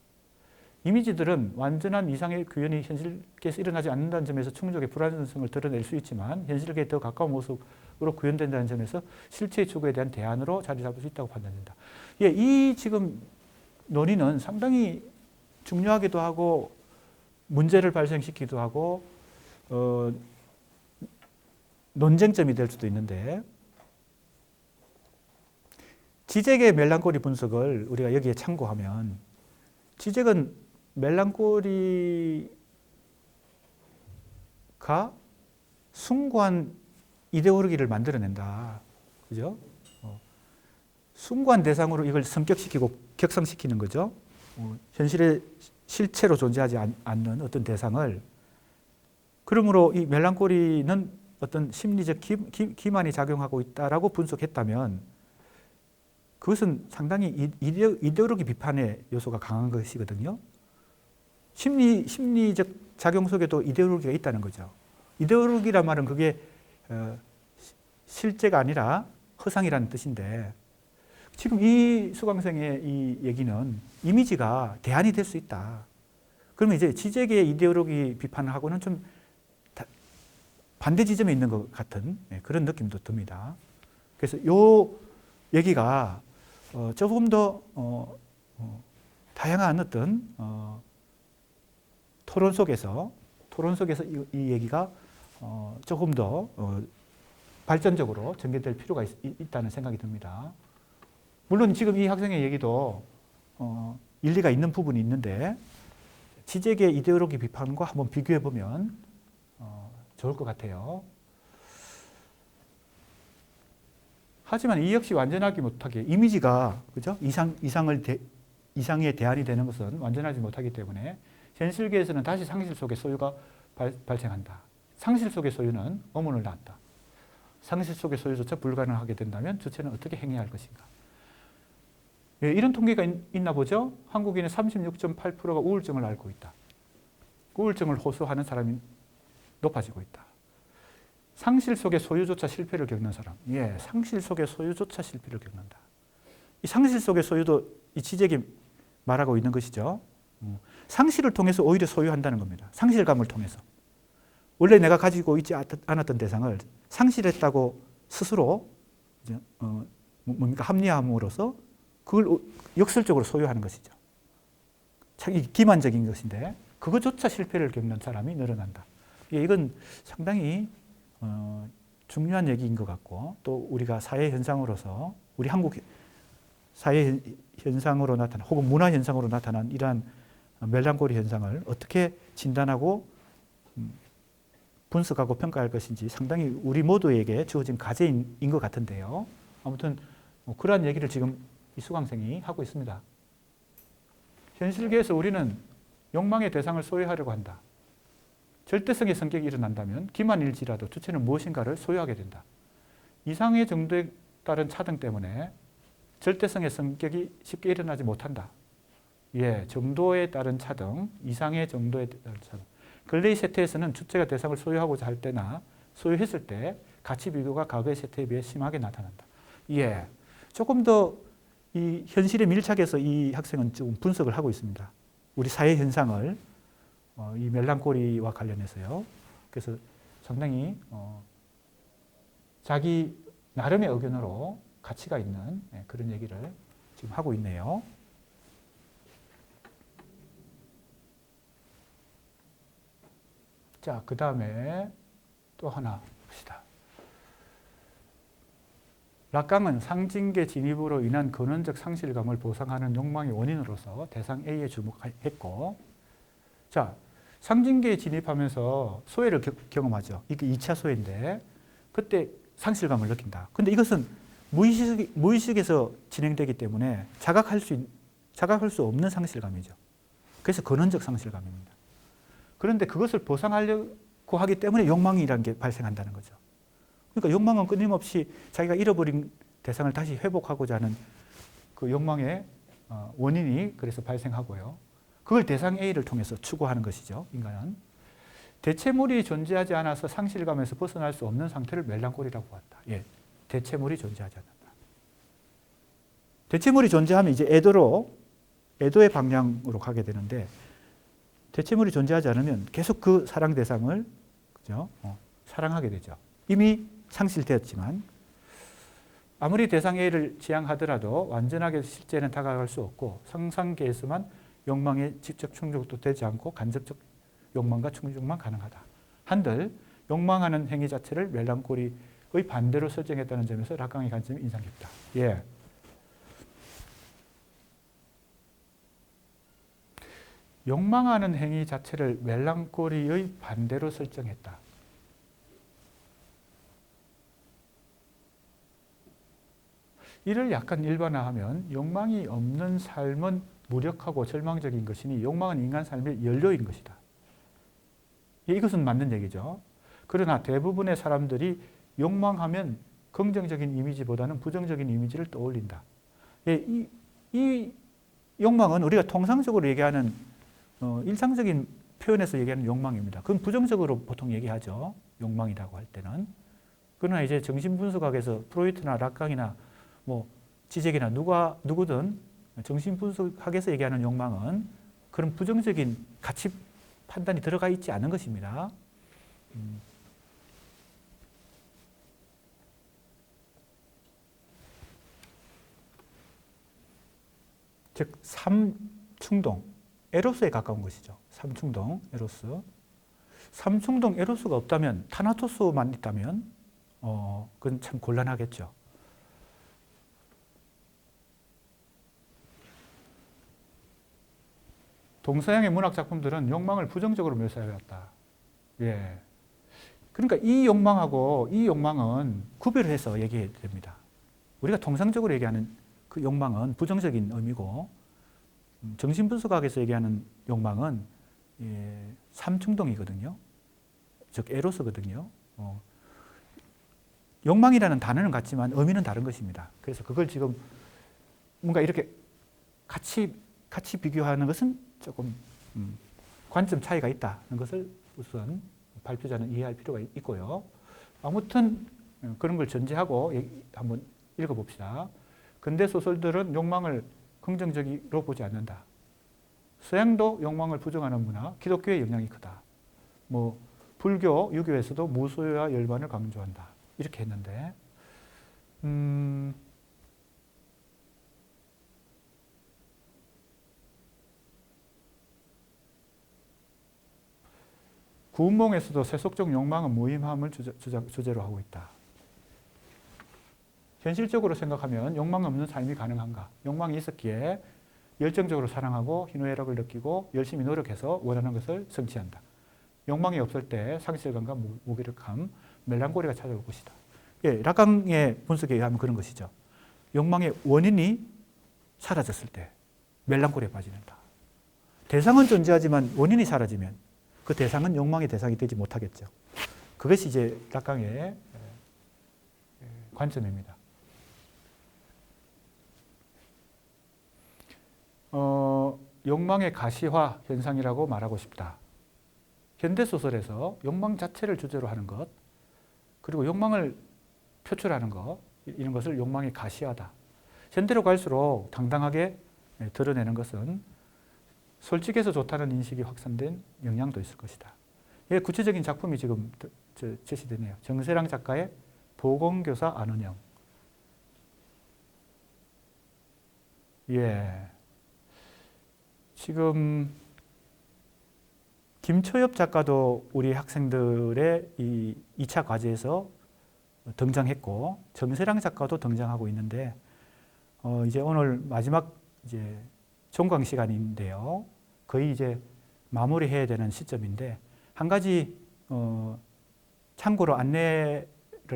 Speaker 1: 이미지들은 완전한 이상의 구현이 현실계에서 일어나지 않는다는 점에서 충족의 불완전성을 드러낼 수 있지만 현실계에 더 가까운 모습으로 구현된다는 점에서 실체의 추구에 대한 대안으로 자리 잡을 수 있다고 판단된다. 예, 이 지금 논의는 상당히 중요하기도 하고 문제를 발생시키기도 하고 논쟁점이 될 수도 있는데, 지적의 멜랑콜리 분석을 우리가 여기에 참고하면, 지적은 멜랑콜리가 숭고한 이데올로기를 만들어낸다. 그죠? 숭고한 대상으로 이걸 성격시키고 격상시키는 거죠. 현실의 실체로 존재하지 않는 어떤 대상을, 그러므로 이 멜랑콜리는 어떤 심리적 기만이 작용하고 있다라고 분석했다면 그것은 상당히 이데올로기 비판의 요소가 강한 것이거든요. 심리적 작용 속에도 이데올로기가 있다는 거죠. 이데올로기란 말은 그게 실제가 아니라 허상이라는 뜻인데, 지금 이 수강생의 이 얘기는 이미지가 대안이 될 수 있다. 그러면 이제 지적의 이데올로기 비판하고는 좀 반대 지점에 있는 것 같은 그런 느낌도 듭니다. 그래서 이 얘기가 조금 더 다양한 어떤 토론 속에서 이 얘기가 조금 더 발전적으로 전개될 필요가 있다는 생각이 듭니다. 물론 지금 이 학생의 얘기도 일리가 있는 부분이 있는데 지적의 이데올로기 비판과 한번 비교해 보면 좋을 것 같아요. 하지만 이 역시 완전하지 못하게 이미지가 그죠? 이상의 대안이 되는 것은 완전하지 못하기 때문에 현실계에서는 다시 상실 속의 소유가 발생한다. 상실 속의 소유는 의문을 낳았다. 상실 속의 소유조차 불가능하게 된다면 주체는 어떻게 행해야 할 것인가. 예, 이런 통계가 있나 보죠. 한국인의 36.8%가 우울증을 앓고 있다. 우울증을 호소하는 사람이 높아지고 있다. 상실 속의 소유조차 실패를 겪는 사람. 예, 상실 속의 소유조차 실패를 겪는다. 이 상실 속의 소유도 이 지적이 말하고 있는 것이죠. 상실을 통해서 오히려 소유한다는 겁니다. 상실감을 통해서. 원래 내가 가지고 있지 않았던 대상을 상실했다고 스스로 뭡니까? 합리화함으로써 그걸 역설적으로 소유하는 것이죠. 참 기만적인 것인데 그것조차 실패를 겪는 사람이 늘어난다. 이건 상당히 중요한 얘기인 것 같고 또 우리가 사회 현상으로서 우리 한국 사회 현상으로 나타난 혹은 문화 현상으로 나타난 이러한 멜랑콜리 현상을 어떻게 진단하고 분석하고 평가할 것인지 상당히 우리 모두에게 주어진 과제인 것 같은데요. 아무튼 그러한 얘기를 지금 이 수강생이 하고 있습니다. 현실계에서 우리는 욕망의 대상을 소유하려고 한다. 절대성의 성격이 일어난다면 기만일지라도 주체는 무엇인가를 소유하게 된다. 이상의 정도에 따른 차등 때문에 절대성의 성격이 쉽게 일어나지 못한다. 예, 정도에 따른 차등, 이상의 정도에 따른 차등. 근래의 세태에서는 주체가 대상을 소유하고자 할 때나 소유했을 때 가치 비교가 과거의 세태에 비해 심하게 나타난다. 예, 조금 더 이 현실에 밀착해서 이 학생은 좀 분석을 하고 있습니다. 우리 사회 현상을 이 멜랑콜리와 관련해서요. 그래서 상당히 자기 나름의 의견으로 가치가 있는 그런 얘기를 지금 하고 있네요. 자, 그 다음에 또 하나 봅시다. 락강은 상징계 진입으로 인한 근원적 상실감을 보상하는 욕망의 원인으로서 대상 A에 주목했고, 자, 상징계에 진입하면서 소외를 경험하죠. 이게 2차 소외인데, 그때 상실감을 느낀다. 근데 이것은 무의식에서 진행되기 때문에 자각할 수 없는 상실감이죠. 그래서 근원적 상실감입니다. 그런데 그것을 보상하려고 하기 때문에 욕망이라는 게 발생한다는 거죠. 그러니까 욕망은 끊임없이 자기가 잃어버린 대상을 다시 회복하고자 하는 그 욕망의 원인이 그래서 발생하고요. 그걸 대상 A를 통해서 추구하는 것이죠. 인간은. 대체물이 존재하지 않아서 상실감에서 벗어날 수 없는 상태를 멜랑콜리라고 한다. 예, 대체물이 존재하지 않는다. 대체물이 존재하면 이제 애도의 방향으로 가게 되는데 대체물이 존재하지 않으면 계속 그 사랑 대상을 그죠? 사랑하게 되죠. 이미 상실되었지만 아무리 대상 A를 지향하더라도 완전하게 실제는 다가갈 수 없고 상상계에서만 욕망에 직접 충족도 되지 않고 간접적 욕망과 충족만 가능하다. 한들 욕망하는 행위 자체를 멜랑콜리의 반대로 설정했다는 점에서 락강의 관점이 인상 깊다. 예. 욕망하는 행위 자체를 멜랑콜리의 반대로 설정했다. 이를 약간 일반화하면 욕망이 없는 삶은 무력하고 절망적인 것이니 욕망은 인간 삶의 연료인 것이다. 이것은 맞는 얘기죠. 그러나 대부분의 사람들이 욕망하면 긍정적인 이미지보다는 부정적인 이미지를 떠올린다. 이 욕망은 우리가 통상적으로 얘기하는 일상적인 표현에서 얘기하는 욕망입니다. 그건 부정적으로 보통 얘기하죠. 욕망이라고 할 때는. 그러나 이제 정신분석학에서 프로이트나 락강이나 뭐 지적이나 누구든 정신분석학에서 얘기하는 욕망은 그런 부정적인 가치 판단이 들어가 있지 않은 것입니다. 즉 삼충동, 에로스에 가까운 것이죠. 삼충동, 에로스. 삼충동 에로스가 없다면, 타나토스만 있다면 그건 참 곤란하겠죠. 동서양의 문학 작품들은 욕망을 부정적으로 묘사해왔다. 예. 그러니까 이 욕망하고 이 욕망은 구별을 해서 얘기해야 됩니다. 우리가 통상적으로 얘기하는 그 욕망은 부정적인 의미고, 정신분석학에서 얘기하는 욕망은 삼충동이거든요. 즉 에로스거든요. 욕망이라는 단어는 같지만 의미는 다른 것입니다. 그래서 그걸 지금 뭔가 이렇게 같이 비교하는 것은 조금 관점 차이가 있다는 것을 우선 발표자는 이해할 필요가 있고요. 아무튼 그런 걸 전제하고 한번 읽어봅시다. 근대 소설들은 욕망을 긍정적으로 보지 않는다. 서양도 욕망을 부정하는 문화, 기독교의 영향이 크다. 뭐 불교, 유교에서도 무소유와 열반을 강조한다. 이렇게 했는데 구운몽에서도 세속적 욕망은 무의미함을 주제로 하고 있다. 현실적으로 생각하면 욕망 없는 삶이 가능한가? 욕망이 있었기에 열정적으로 사랑하고 희노애락을 느끼고 열심히 노력해서 원하는 것을 성취한다. 욕망이 없을 때 상실감과 무기력함, 멜랑콜리가 찾아올 것이다. 예, 라강의 분석에 의하면 그런 것이죠. 욕망의 원인이 사라졌을 때 멜랑콜리에 빠진다. 대상은 존재하지만 원인이 사라지면 그 대상은 욕망의 대상이 되지 못하겠죠. 그것이 이제 라강의 관점입니다. 욕망의 가시화 현상이라고 말하고 싶다. 현대소설에서 욕망 자체를 주제로 하는 것, 그리고 욕망을 표출하는 것, 이런 것을 욕망의 가시화다. 현대로 갈수록 당당하게 드러내는 것은 솔직해서 좋다는 인식이 확산된 영향도 있을 것이다. 예, 구체적인 작품이 지금 제시되네요. 정세랑 작가의 보건교사 안은영. 예. 지금 김초엽 작가도 우리 학생들의 이 2차 과제에서 등장했고, 정세랑 작가도 등장하고 있는데, 이제 오늘 마지막 이제 종강 시간인데요. 거의 이제 마무리해야 되는 시점인데, 한 가지 참고로 안내를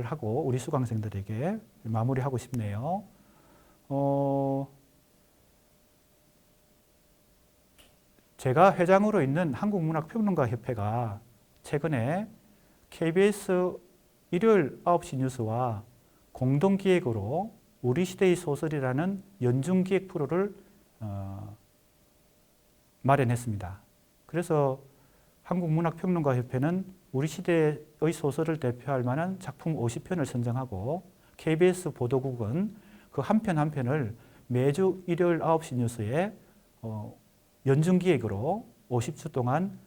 Speaker 1: 하고 우리 수강생들에게 마무리하고 싶네요. 제가 회장으로 있는 한국문학평론가협회가 최근에 KBS 일요일 9시 뉴스와 공동기획으로 우리 시대의 소설이라는 연중기획 프로를 마련했습니다. 그래서 한국문학평론가협회는 우리 시대의 소설을 대표할 만한 작품 50편을 선정하고 KBS 보도국은 그 한 편 한 편을 매주 일요일 9시 뉴스에 연중기획으로 50주 동안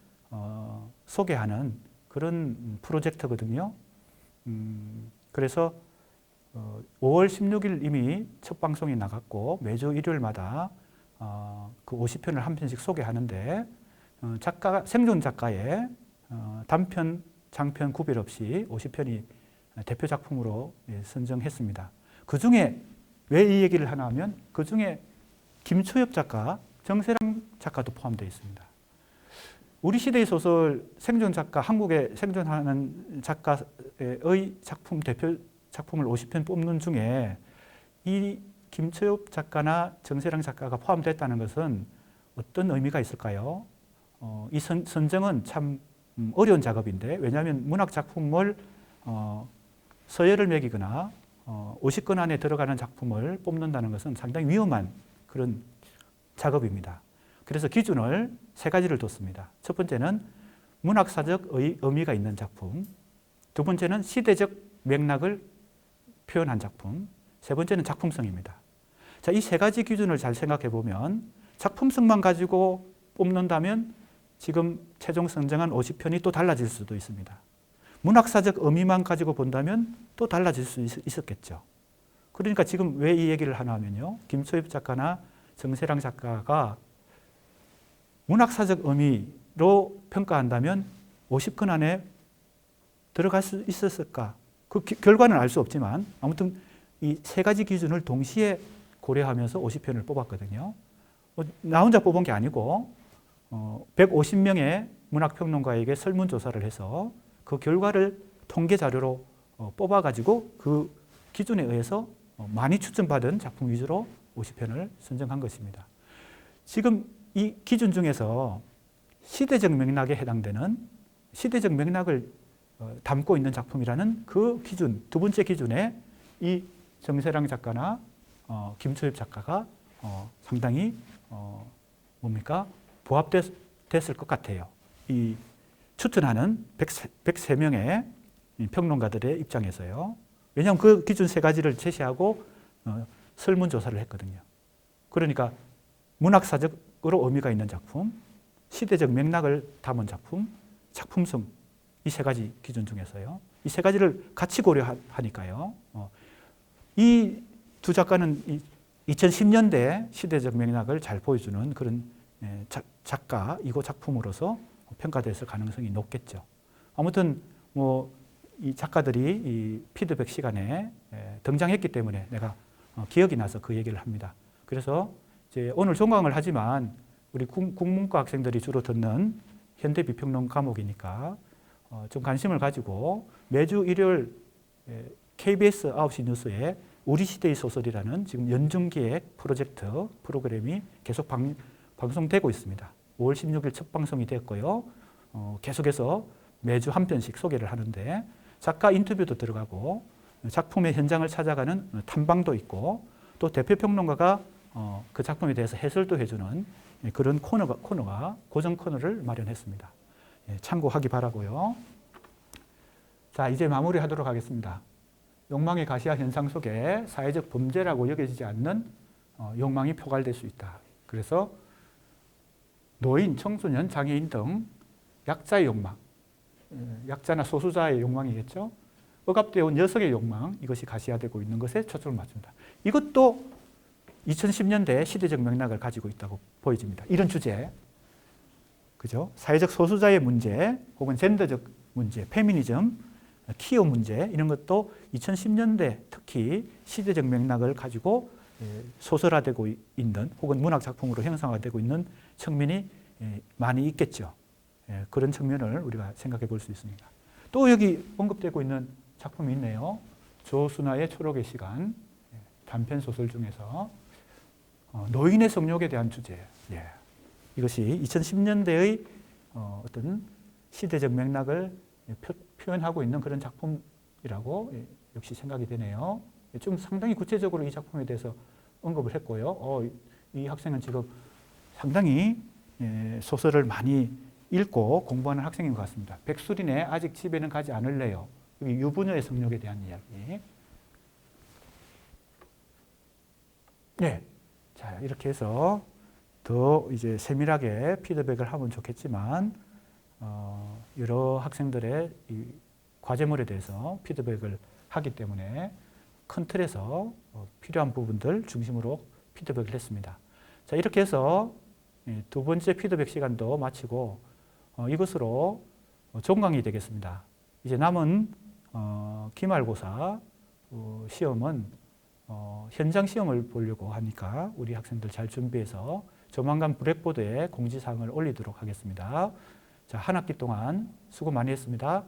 Speaker 1: 소개하는 그런 프로젝트거든요. 그래서 5월 16일 이미 첫 방송이 나갔고 매주 일요일마다 그 50편을 한 편씩 소개하는데 생존 작가의 단편, 장편 구별 없이 50편이 대표 작품으로 선정했습니다. 그 중에 왜 이 얘기를 하나 하면 그 중에 김초엽 작가, 정세랑 작가도 포함되어 있습니다. 우리 시대의 소설 생존 작가, 한국에 생존하는 작가의 작품, 대표 작품을 50편 뽑는 중에 이 김초엽 작가나 정세랑 작가가 포함됐다는 것은 어떤 의미가 있을까요? 이 선정은 참 어려운 작업인데, 왜냐하면 문학 작품을 서열을 매기거나 50권 안에 들어가는 작품을 뽑는다는 것은 상당히 위험한 그런 작업입니다. 그래서 기준을 세 가지를 뒀습니다. 첫 번째는 문학사적 의미가 있는 작품, 두 번째는 시대적 맥락을 표현한 작품, 세 번째는 작품성입니다. 자, 이 세 가지 기준을 잘 생각해 보면 작품성만 가지고 뽑는다면 지금 최종 선정한 50편이 또 달라질 수도 있습니다. 문학사적 의미만 가지고 본다면 또 달라질 수 있었겠죠. 그러니까 지금 왜 이 얘기를 하나 하면요. 김초엽 작가나 정세랑 작가가 문학사적 의미로 평가한다면 50권 안에 들어갈 수 있었을까? 그 결과는 알 수 없지만 아무튼 이 세 가지 기준을 동시에 고려하면서 50편을 뽑았거든요. 나 혼자 뽑은 게 아니고 150명의 문학평론가에게 설문조사를 해서 그 결과를 통계 자료로 뽑아가지고 그 기준에 의해서 많이 추천받은 작품 위주로 50편을 선정한 것입니다. 지금 이 기준 중에서 시대적 맥락에 해당되는 시대적 맥락을 담고 있는 작품이라는 그 기준, 두 번째 기준에 이 정세랑 작가나 김초엽 작가가 상당히 부합됐을 것 같아요. 이 추천하는 103명의 평론가들의 입장에서요. 왜냐하면 그 기준 세 가지를 제시하고 설문조사를 했거든요. 그러니까 문학사적으로 의미가 있는 작품, 시대적 맥락을 담은 작품, 작품성, 이 세 가지 기준 중에서요. 이 세 가지를 같이 고려하니까요. 이 두 작가는 2010년대 시대적 맥락을 잘 보여주는 그런 작가이고 작품으로서 평가됐을 가능성이 높겠죠. 아무튼 이 작가들이 이 피드백 시간에 등장했기 때문에 내가 기억이 나서 그 얘기를 합니다. 그래서 이제 오늘 종강을 하지만 우리 국문과 학생들이 주로 듣는 현대비평론 과목이니까 좀 관심을 가지고 매주 일요일 KBS 9시 뉴스에 우리 시대의 소설이라는 지금 연중기획 프로젝트 프로그램이 계속 방송되고 있습니다. 5월 16일 첫 방송이 됐고요. 계속해서 매주 한 편씩 소개를 하는데 작가 인터뷰도 들어가고 작품의 현장을 찾아가는 탐방도 있고 또 대표 평론가가 그 작품에 대해서 해설도 해주는 그런 코너가 고정 코너를 마련했습니다. 참고하기 바라고요. 자, 이제 마무리하도록 하겠습니다. 욕망의 가시화 현상 속에 사회적 범죄라고 여겨지지 않는 욕망이 포괄될 수 있다. 그래서 노인, 청소년, 장애인 등 약자의 욕망, 약자나 소수자의 욕망이겠죠. 억압되어 온 녀석의 욕망, 이것이 가시화되고 있는 것에 초점을 맞춘다. 이것도 2010년대 시대적 맥락을 가지고 있다고 보여집니다. 이런 주제, 그죠? 사회적 소수자의 문제, 혹은 젠더적 문제, 페미니즘, 키어 문제 이런 것도 2010년대 특히 시대적 맥락을 가지고 소설화되고 있는 혹은 문학 작품으로 형성화되고 있는 측면이 많이 있겠죠. 그런 측면을 우리가 생각해 볼 수 있습니다. 또 여기 언급되고 있는 작품이 있네요. 조순화의 초록의 시간, 단편 소설 중에서 노인의 성욕에 대한 주제. 이것이 2010년대의 어떤 시대적 맥락을 표현하고 있는 그런 작품이라고 역시 생각이 되네요. 좀 상당히 구체적으로 이 작품에 대해서 언급을 했고요. 이 학생은 지금 상당히 소설을 많이 읽고 공부하는 학생인 것 같습니다. 백수리네 아직 집에는 가지 않을래요. 여기 유부녀의 성욕에 대한 이야기. 네, 자 이렇게 해서 더 이제 세밀하게 피드백을 하면 좋겠지만 여러 학생들의 이 과제물에 대해서 피드백을 하기 때문에 큰 틀에서 필요한 부분들 중심으로 피드백을 했습니다. 자 이렇게 해서 두 번째 피드백 시간도 마치고 이것으로 종강이 되겠습니다. 이제 남은 기말고사 시험은 현장 시험을 보려고 하니까 우리 학생들 잘 준비해서 조만간 블랙보드에 공지사항을 올리도록 하겠습니다. 자, 한 학기 동안 수고 많이 했습니다.